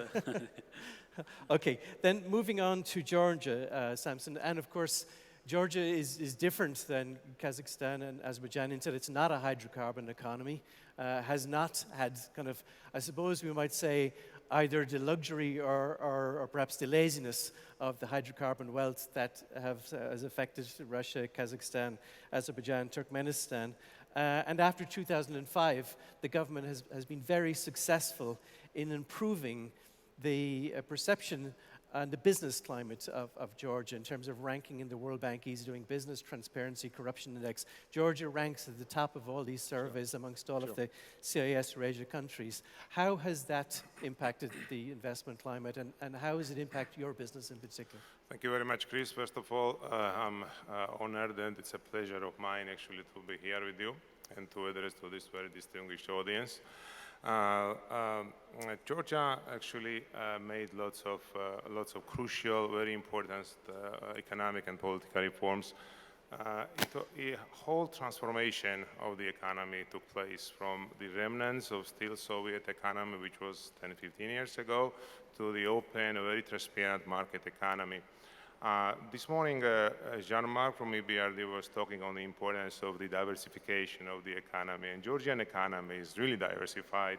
Okay, then moving on to Georgia, Samson. And of course, Georgia is different than Kazakhstan and Azerbaijan in that it's not a hydrocarbon economy, has not had kind of, I suppose we might say, either the luxury or perhaps the laziness of the hydrocarbon wealth that has affected Russia, Kazakhstan, Azerbaijan, Turkmenistan. And after 2005, the government has been very successful in improving the perception and the business climate of Georgia in terms of ranking in the World Bank Easy Doing Business, Transparency, Corruption Index. Georgia ranks at the top of all these surveys amongst all of the CIS Eurasia countries. How has that impacted the investment climate, and how has it impacted your business in particular? Thank you very much, Chris. First of all, I'm honored, and it's a pleasure of mine actually to be here with you and to address to this very distinguished audience. Georgia actually made lots of crucial, very important economic and political reforms. A whole transformation of the economy took place from the remnants of still Soviet economy, which was 10, 15 years ago, to the open, very transparent market economy. This morning, Jean-Marc from EBRD was talking on the importance of the diversification of the economy, and Georgian economy is really diversified.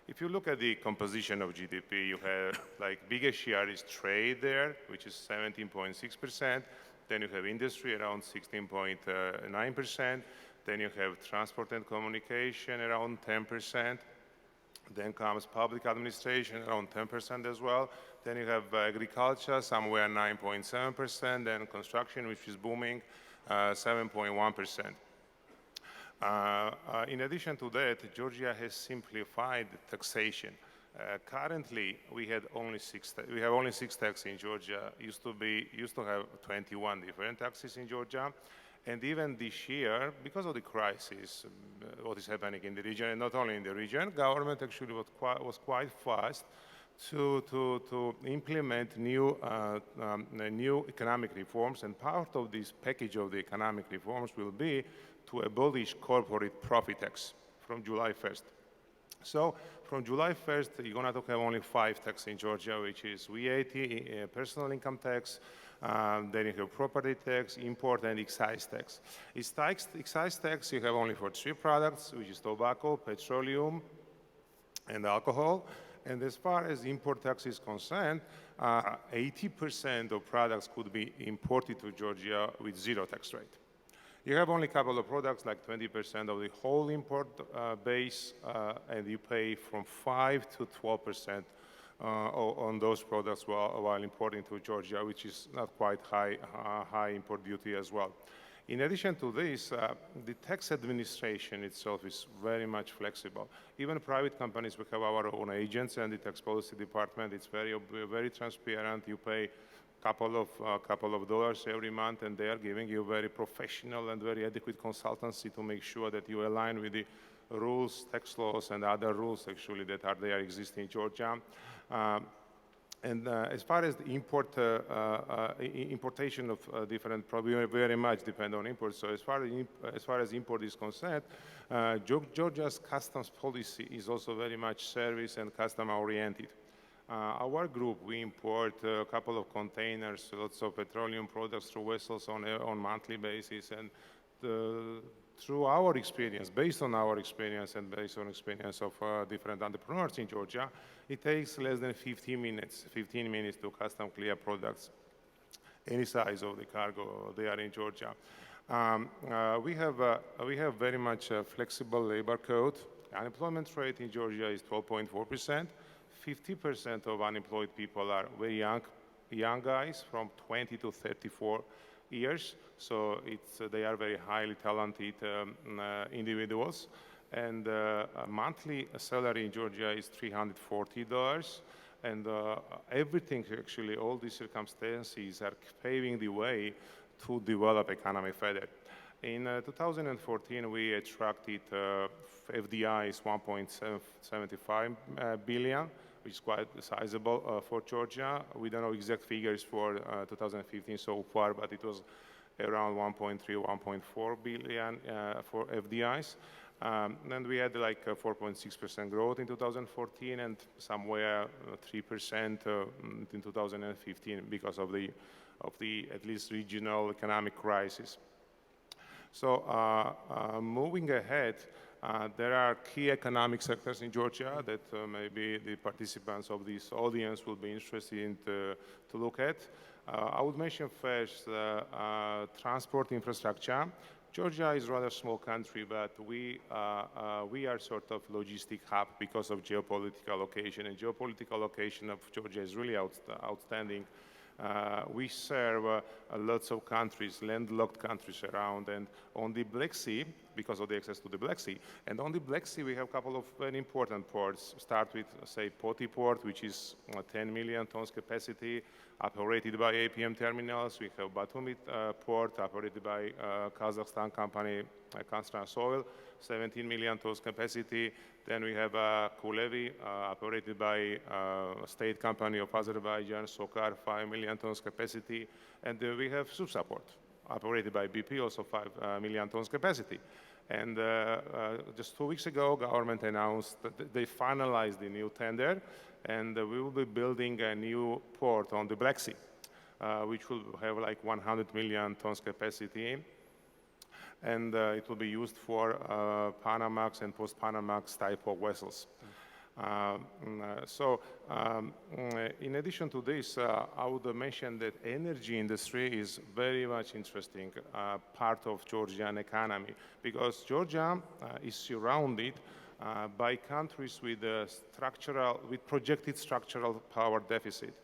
If you look at the composition of GDP, you have biggest share is trade there, which is 17.6%. Then you have industry around 16.9%. Then you have transport and communication around 10%. Then comes public administration around 10% as well. Then you have agriculture somewhere 9.7%. Then construction, which is booming, 7.1%. In addition to that, Georgia has simplified taxation. Currently, we have only six taxes in Georgia. Used to have 21 different taxes in Georgia. And even this year, because of the crisis, what is happening in the region, and not only in the region, government actually was quite fast to implement new economic reforms. And part of this package of the economic reforms will be to abolish corporate profit tax from July 1st. So from July 1st, you're going to have only 5 taxes in Georgia, which is VAT, personal income tax, then you have property tax, import, and excise tax. Excise tax you have only for 3 products, which is tobacco, petroleum, and alcohol. And as far as import tax is concerned, 80% of products could be imported to Georgia with 0 tax rate. You have only a couple of products, like 20% of the whole import base, and you pay from 5 to 12% on those products while importing to Georgia, which is not quite high import duty as well. In addition to this, the tax administration itself is very much flexible. Even private companies, we have our own agents, and the tax policy department, it's very transparent. You pay couple of dollars every month, and they are giving you very professional and very adequate consultancy to make sure that you align with the rules, tax laws, and other rules actually that are there existing in Georgia. And as far as the importation of different products, very much depend on imports. So as far as import is concerned, Georgia's customs policy is also very much service and customer oriented. Our group, we import a couple of containers, lots of petroleum products through vessels on monthly basis, and through our experience, based on our experience and based on experience of different entrepreneurs in Georgia, it takes less than 15 minutes to custom clear products, any size of the cargo they are in Georgia. We have very much a flexible labor code. Unemployment rate in Georgia is 12.4%. 50% of unemployed people are very young guys from 20 to 34 years. So they are very highly talented individuals. And a monthly salary in Georgia is $340. And everything, actually, all these circumstances are paving the way to develop economy further. In 2014, we attracted FDIs 1.75 billion, which is quite sizable for Georgia. We don't know exact figures for 2015 so far, but it was around 1.3, 1.4 billion for FDIs. And we had like 4.6% growth in 2014 and somewhere 3% in 2015 because of the at least regional economic crisis. So moving ahead, there are key economic sectors in Georgia that maybe the participants of this audience will be interested in to look at. I would mention first transport infrastructure. Georgia is a rather small country, but we are sort of logistic hub because of geopolitical location, and geopolitical location of Georgia is really outstanding. We serve lots of countries, landlocked countries around, and on the Black Sea, because of the access to the Black Sea, and on the Black Sea we have a couple of very important ports. Start with, say, Poti Port, which is 10 million tons capacity, operated by APM terminals. We have Batumi Port, operated by Kazakhstan company, Constance Oil, 17 million tons capacity. Then we have Kulevi, operated by state company of Azerbaijan, Sokar, 5 million tons capacity. And we have Supsa Port, operated by BP, also 5 million tons capacity. And just 2 weeks ago, government announced that they finalized the new tender, and we will be building a new port on the Black Sea, which will have like 100 million tons capacity. And it will be used for Panamax and post-Panamax type of vessels. In addition to this, I would mention that energy industry is very much interesting part of Georgian economy, because Georgia is surrounded by countries with projected structural power deficit.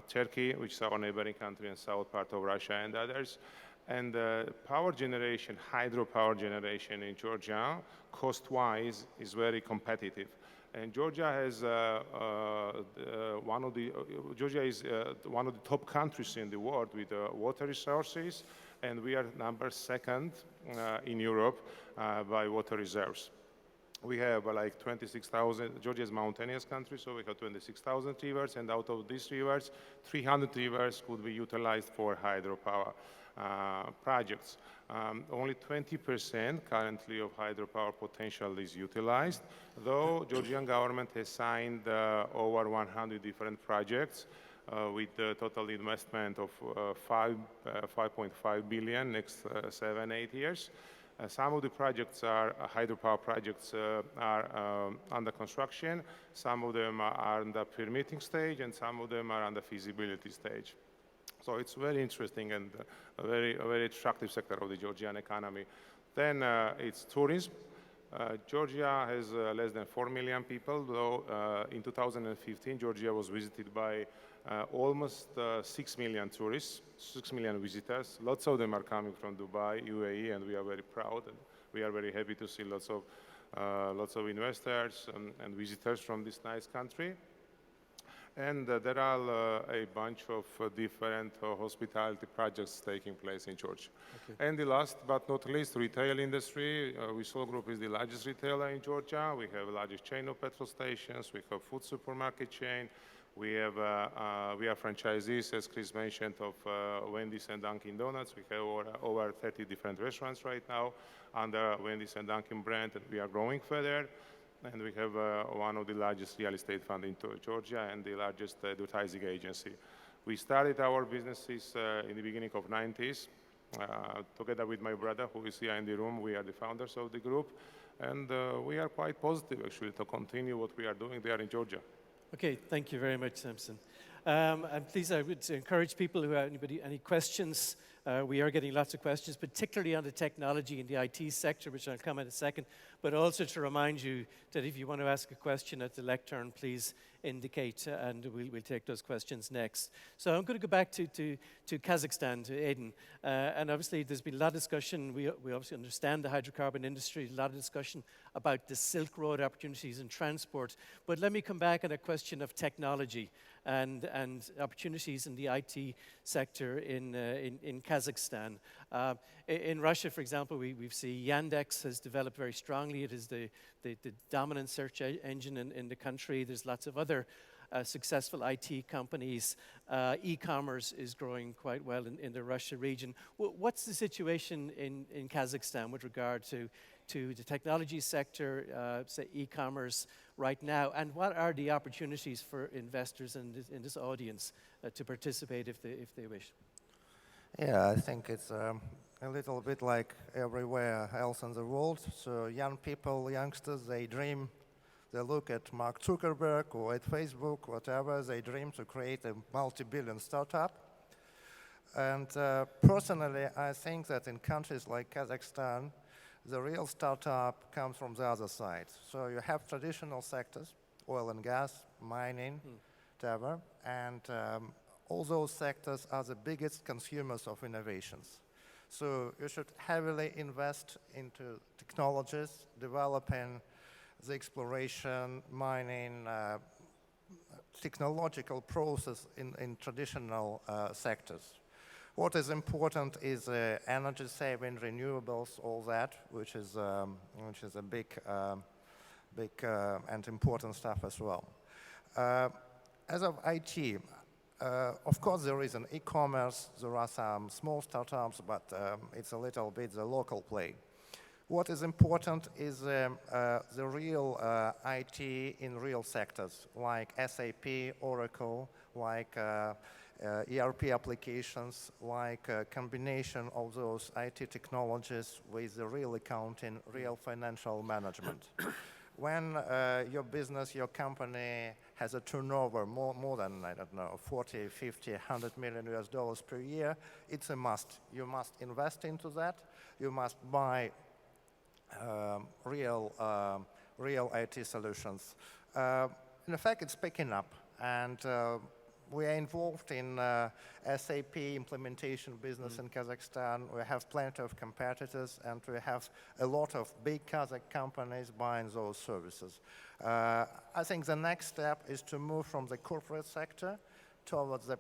Turkey, which is our neighboring country, and south part of Russia and others. And power generation, hydropower generation in Georgia, cost-wise, is very competitive. And Georgia has Georgia is one of the top countries in the world with water resources, and we are number 2nd in Europe by water reserves. We have like 26,000, Georgia is a mountainous country, so we have 26,000 rivers, and out of these rivers, 300 rivers could be utilized for hydropower projects. Only 20% currently of hydropower potential is utilized, though Georgian government has signed over 100 different projects with a total investment of 5.5 billion next 7-8 years. Some of the projects hydropower projects are under construction, some of them are in the permitting stage, and some of them are on the feasibility stage. So it's very interesting and a very attractive sector of the Georgian economy. Then it's tourism. Georgia has less than 4 million people, though in 2015 Georgia was visited by almost 6 million tourists, 6 million visitors. Lots of them are coming from Dubai, UAE, and we are very proud, and we are very happy to see lots of investors and visitors from this nice country. And there are a bunch of different hospitality projects taking place in Georgia. Okay. And the last but not least, retail industry. Wisol Group is the largest retailer in Georgia. We have the largest chain of petrol stations. We have food supermarket chain. We are franchisees, as Chris mentioned, of Wendy's and Dunkin' Donuts. We have over 30 different restaurants right now under Wendy's and Dunkin' brand, and we are growing further. And we have one of the largest real estate funds in Georgia and the largest advertising agency. We started our businesses in the beginning of 90s. Together with my brother, who is here in the room, we are the founders of the group. And we are quite positive, actually, to continue what we are doing there in Georgia. Okay, thank you very much, Samson. And please, I would encourage people who have any questions. We are getting lots of questions, particularly on the technology in the IT sector, which I'll come in a second, but also to remind you that if you want to ask a question at the lectern, please indicate, and we'll take those questions next. So I'm going to go back to Kazakhstan, to Aiden. And obviously, there's been a lot of discussion. We obviously understand the hydrocarbon industry, a lot of discussion about the Silk Road opportunities in transport. But let me come back on a question of technology and opportunities in the IT sector in Kazakhstan. In Russia, for example, we see Yandex has developed very strongly. It is the dominant search engine in the country. There's lots of other successful IT companies. E-commerce is growing quite well in the Russia region. What's the situation in Kazakhstan with regard to the technology sector, say e-commerce right now, and what are the opportunities for investors in this audience to participate if they wish? Yeah, I think it's a little bit like everywhere else in the world. So young people, youngsters, they dream, they look at Mark Zuckerberg or at Facebook, whatever, they dream to create a multi-billion startup. And personally, I think that in countries like Kazakhstan, the real startup comes from the other side. So you have traditional sectors, oil and gas, mining, whatever, and all those sectors are the biggest consumers of innovations. So you should heavily invest into technologies, developing the exploration, mining, technological process in traditional sectors. What is important is energy saving, renewables, all that, which is a big and important stuff as well. As of IT, of course there is an e-commerce, there are some small startups, but it's a little bit the local play. What is important is the real IT in real sectors, like SAP, Oracle, like ERP applications, like a combination of those IT technologies with the real accounting, real financial management. When your business, your company has a turnover more than, I don't know, 40, 50, 100 million US dollars per year, it's a must. You must invest into that. You must buy real IT solutions. In fact, it's picking up, and we are involved in SAP implementation business in Kazakhstan. We have plenty of competitors, and we have a lot of big Kazakh companies buying those services. I think the next step is to move from the corporate sector towards the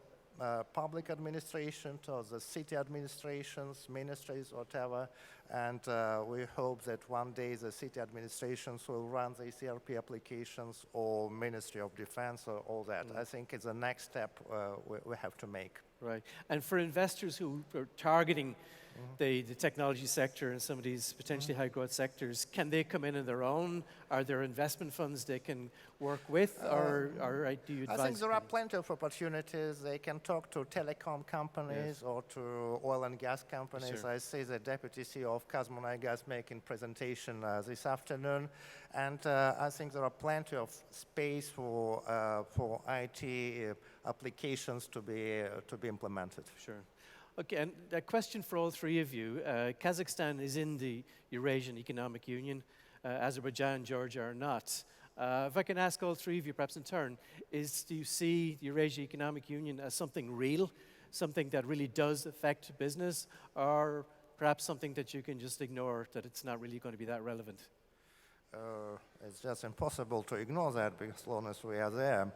public administration, towards the city administrations, ministries, whatever, and we hope that one day the city administrations will run the ERP applications or Ministry of Defense or all that. I think it's the next step we have to make. Right. And for investors who are targeting the technology sector and some of these potentially high growth sectors, can they come in on their own? Are there investment funds they can work with, or do you advise? I think there are plenty of opportunities. They can talk to telecom companies or to oil and gas companies. Sure. I see the deputy CEO of Kazmunaygas making presentation this afternoon, and I think there are plenty of space for IT applications to be implemented. Sure. Okay, and a question for all three of you. Kazakhstan is in the Eurasian Economic Union. Azerbaijan, Georgia are not. If I can ask all three of you, perhaps in turn, do you see the Eurasian Economic Union as something real, something that really does affect business, or perhaps something that you can just ignore, that it's not really going to be that relevant? It's just impossible to ignore that, because as long as we are there.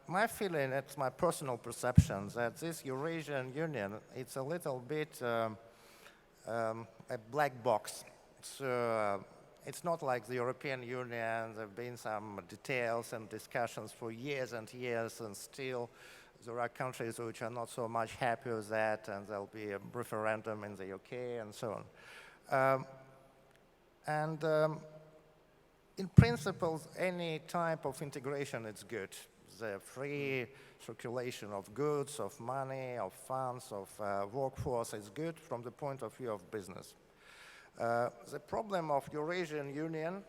my feeling, it's my personal perception, that this Eurasian Union, it's a little bit a black box. It's not like the European Union. There have been some details and discussions for years and years, and still there are countries which are not so much happy with that, and there'll be a referendum in the UK and so on. In principle, any type of integration is good. The free circulation of goods, of money, of funds, of workforce is good from the point of view of business. The problem of Eurasian Union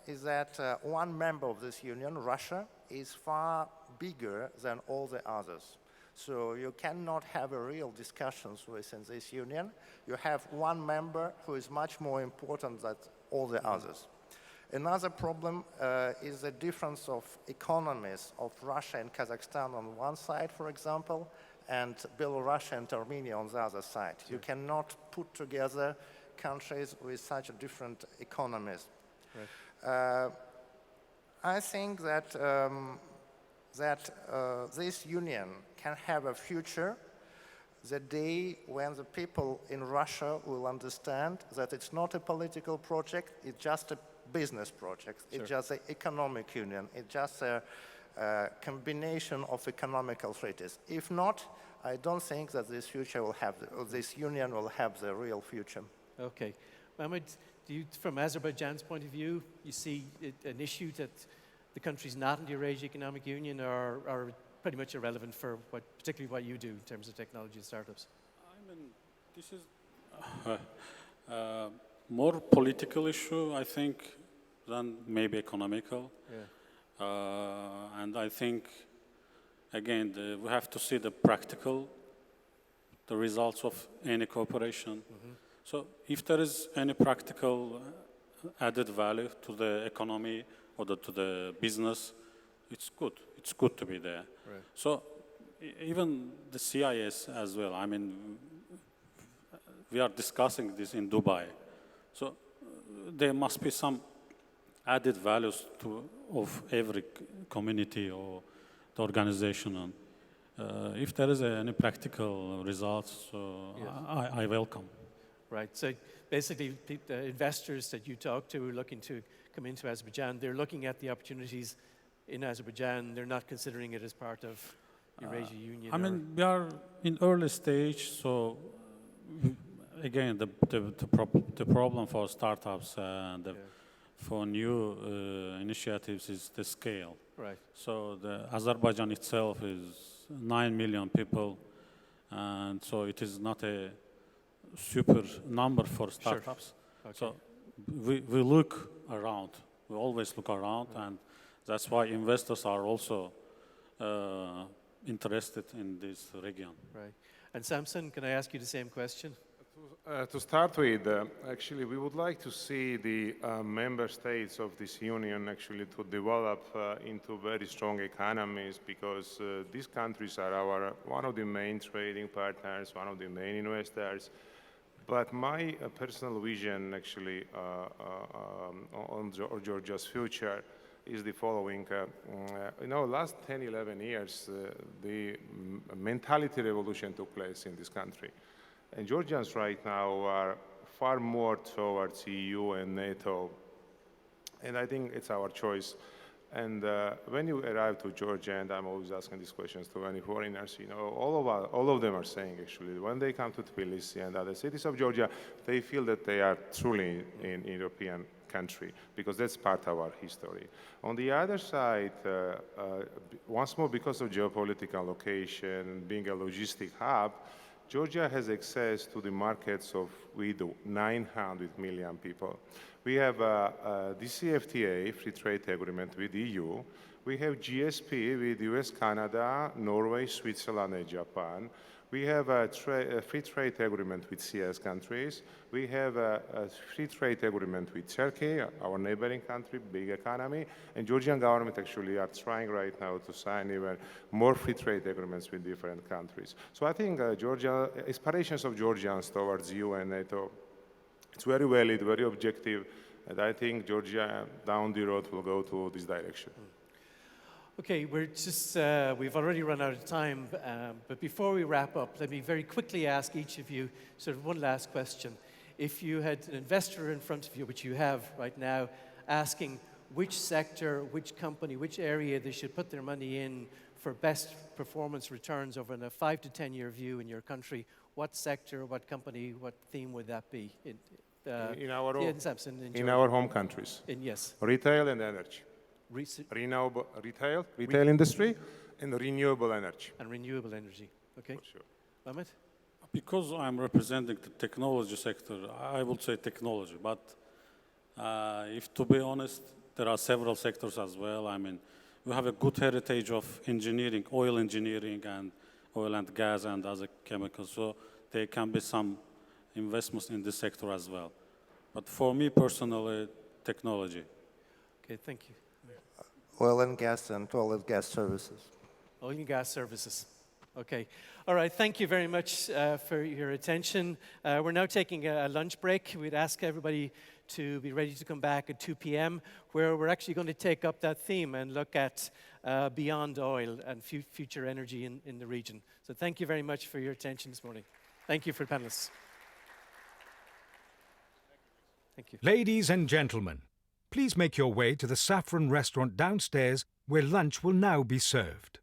is that one member of this union, Russia, is far bigger than all the others. So you cannot have a real discussions within this union. You have one member who is much more important than all the others. Another problem is the difference of economies of Russia and Kazakhstan on one side, for example, and Belarus and Armenia on the other side. You cannot put together countries with such different economies. Right. I think that this union can have a future the day when the people in Russia will understand that it's not a political project, it's just a business project. Sure. It's just an economic union. It's just a combination of economical treaties. If not, I don't think that this future will have, this union will have the real future. Okay. Mahmoud, do you, from Azerbaijan's point of view, you see an issue that the countries not in the Eurasian Economic Union are pretty much irrelevant for particularly what you do in terms of technology startups? I mean, this is more political issue, I think, than maybe economical. Yeah. And I think, again, we have to see the results of any cooperation. Mm-hmm. So if there is any practical added value to the economy or to the business, it's good. It's good to be there. Right. So even the CIS as well, I mean, we are discussing this in Dubai. So there must be some added values of every community or the organization. And if there is any practical results, yes. I welcome. Right. So basically, the investors that you talk to who are looking to come into Azerbaijan, they're looking at the opportunities in Azerbaijan. They're not considering it as part of Eurasia Union. I mean, we are in early stage, so again, the problem for startups and for new initiatives is the scale. Right. So Azerbaijan itself is 9 million people, and so it is not a super number for startups. Sure. Okay. So we look around. We always look around, and that's why investors are also interested in this region. Right. And Samson, can I ask you the same question? To start with, actually, we would like to see the member states of this union actually to develop into very strong economies, because these countries are one of the main trading partners, one of the main investors. But my personal vision actually on Georgia's future is the following. Last 10, 11 years, the mentality revolution took place in this country. And Georgians right now are far more towards EU and NATO. And I think it's our choice. And when you arrive to Georgia, and I'm always asking these questions to any foreigners, all of them are saying actually, when they come to Tbilisi and other cities of Georgia, they feel that they are truly in European country, because that's part of our history. On the other side, once more, because of geopolitical location, being a logistic hub, Georgia has access to the markets of 900 million people. We have a DCFTA, free trade agreement with EU. We have GSP with US, Canada, Norway, Switzerland, and Japan. We have a free trade agreement with CS countries. We have a free trade agreement with Turkey, our neighboring country, big economy. And Georgian government actually are trying right now to sign even more free trade agreements with different countries. So I think aspirations of Georgians towards EU and NATO, it's very valid, very objective, and I think Georgia down the road will go to this direction. Okay, we've already run out of time, but before we wrap up, let me very quickly ask each of you sort of one last question. If you had an investor in front of you, which you have right now, asking which sector, which company, which area they should put their money in for best performance returns over a 5 to 10 year view in your country, what sector, what company, what theme would that be? In our Ian Sampson, in in Georgia. our home countries, Yes. retail and energy, renewable retail industry, and renewable energy. And renewable energy. Okay. For sure. Mehmet? Because I'm representing the technology sector, I would say technology. But if to be honest, there are several sectors as well. I mean, we have a good heritage of engineering, oil engineering and oil and gas and other chemicals. So there can be some investments in this sector as well. But for me personally, technology. Okay, thank you. Oil and gas services. Oil and gas services. Okay. All right, thank you very much for your attention. We're now taking a lunch break. We'd ask everybody to be ready to come back at 2 p.m., where we're actually going to take up that theme and look at beyond oil and future energy in the region. So thank you very much for your attention this morning. Thank you for panelists. Thank you. Ladies and gentlemen, please make your way to the Saffron restaurant downstairs where lunch will now be served.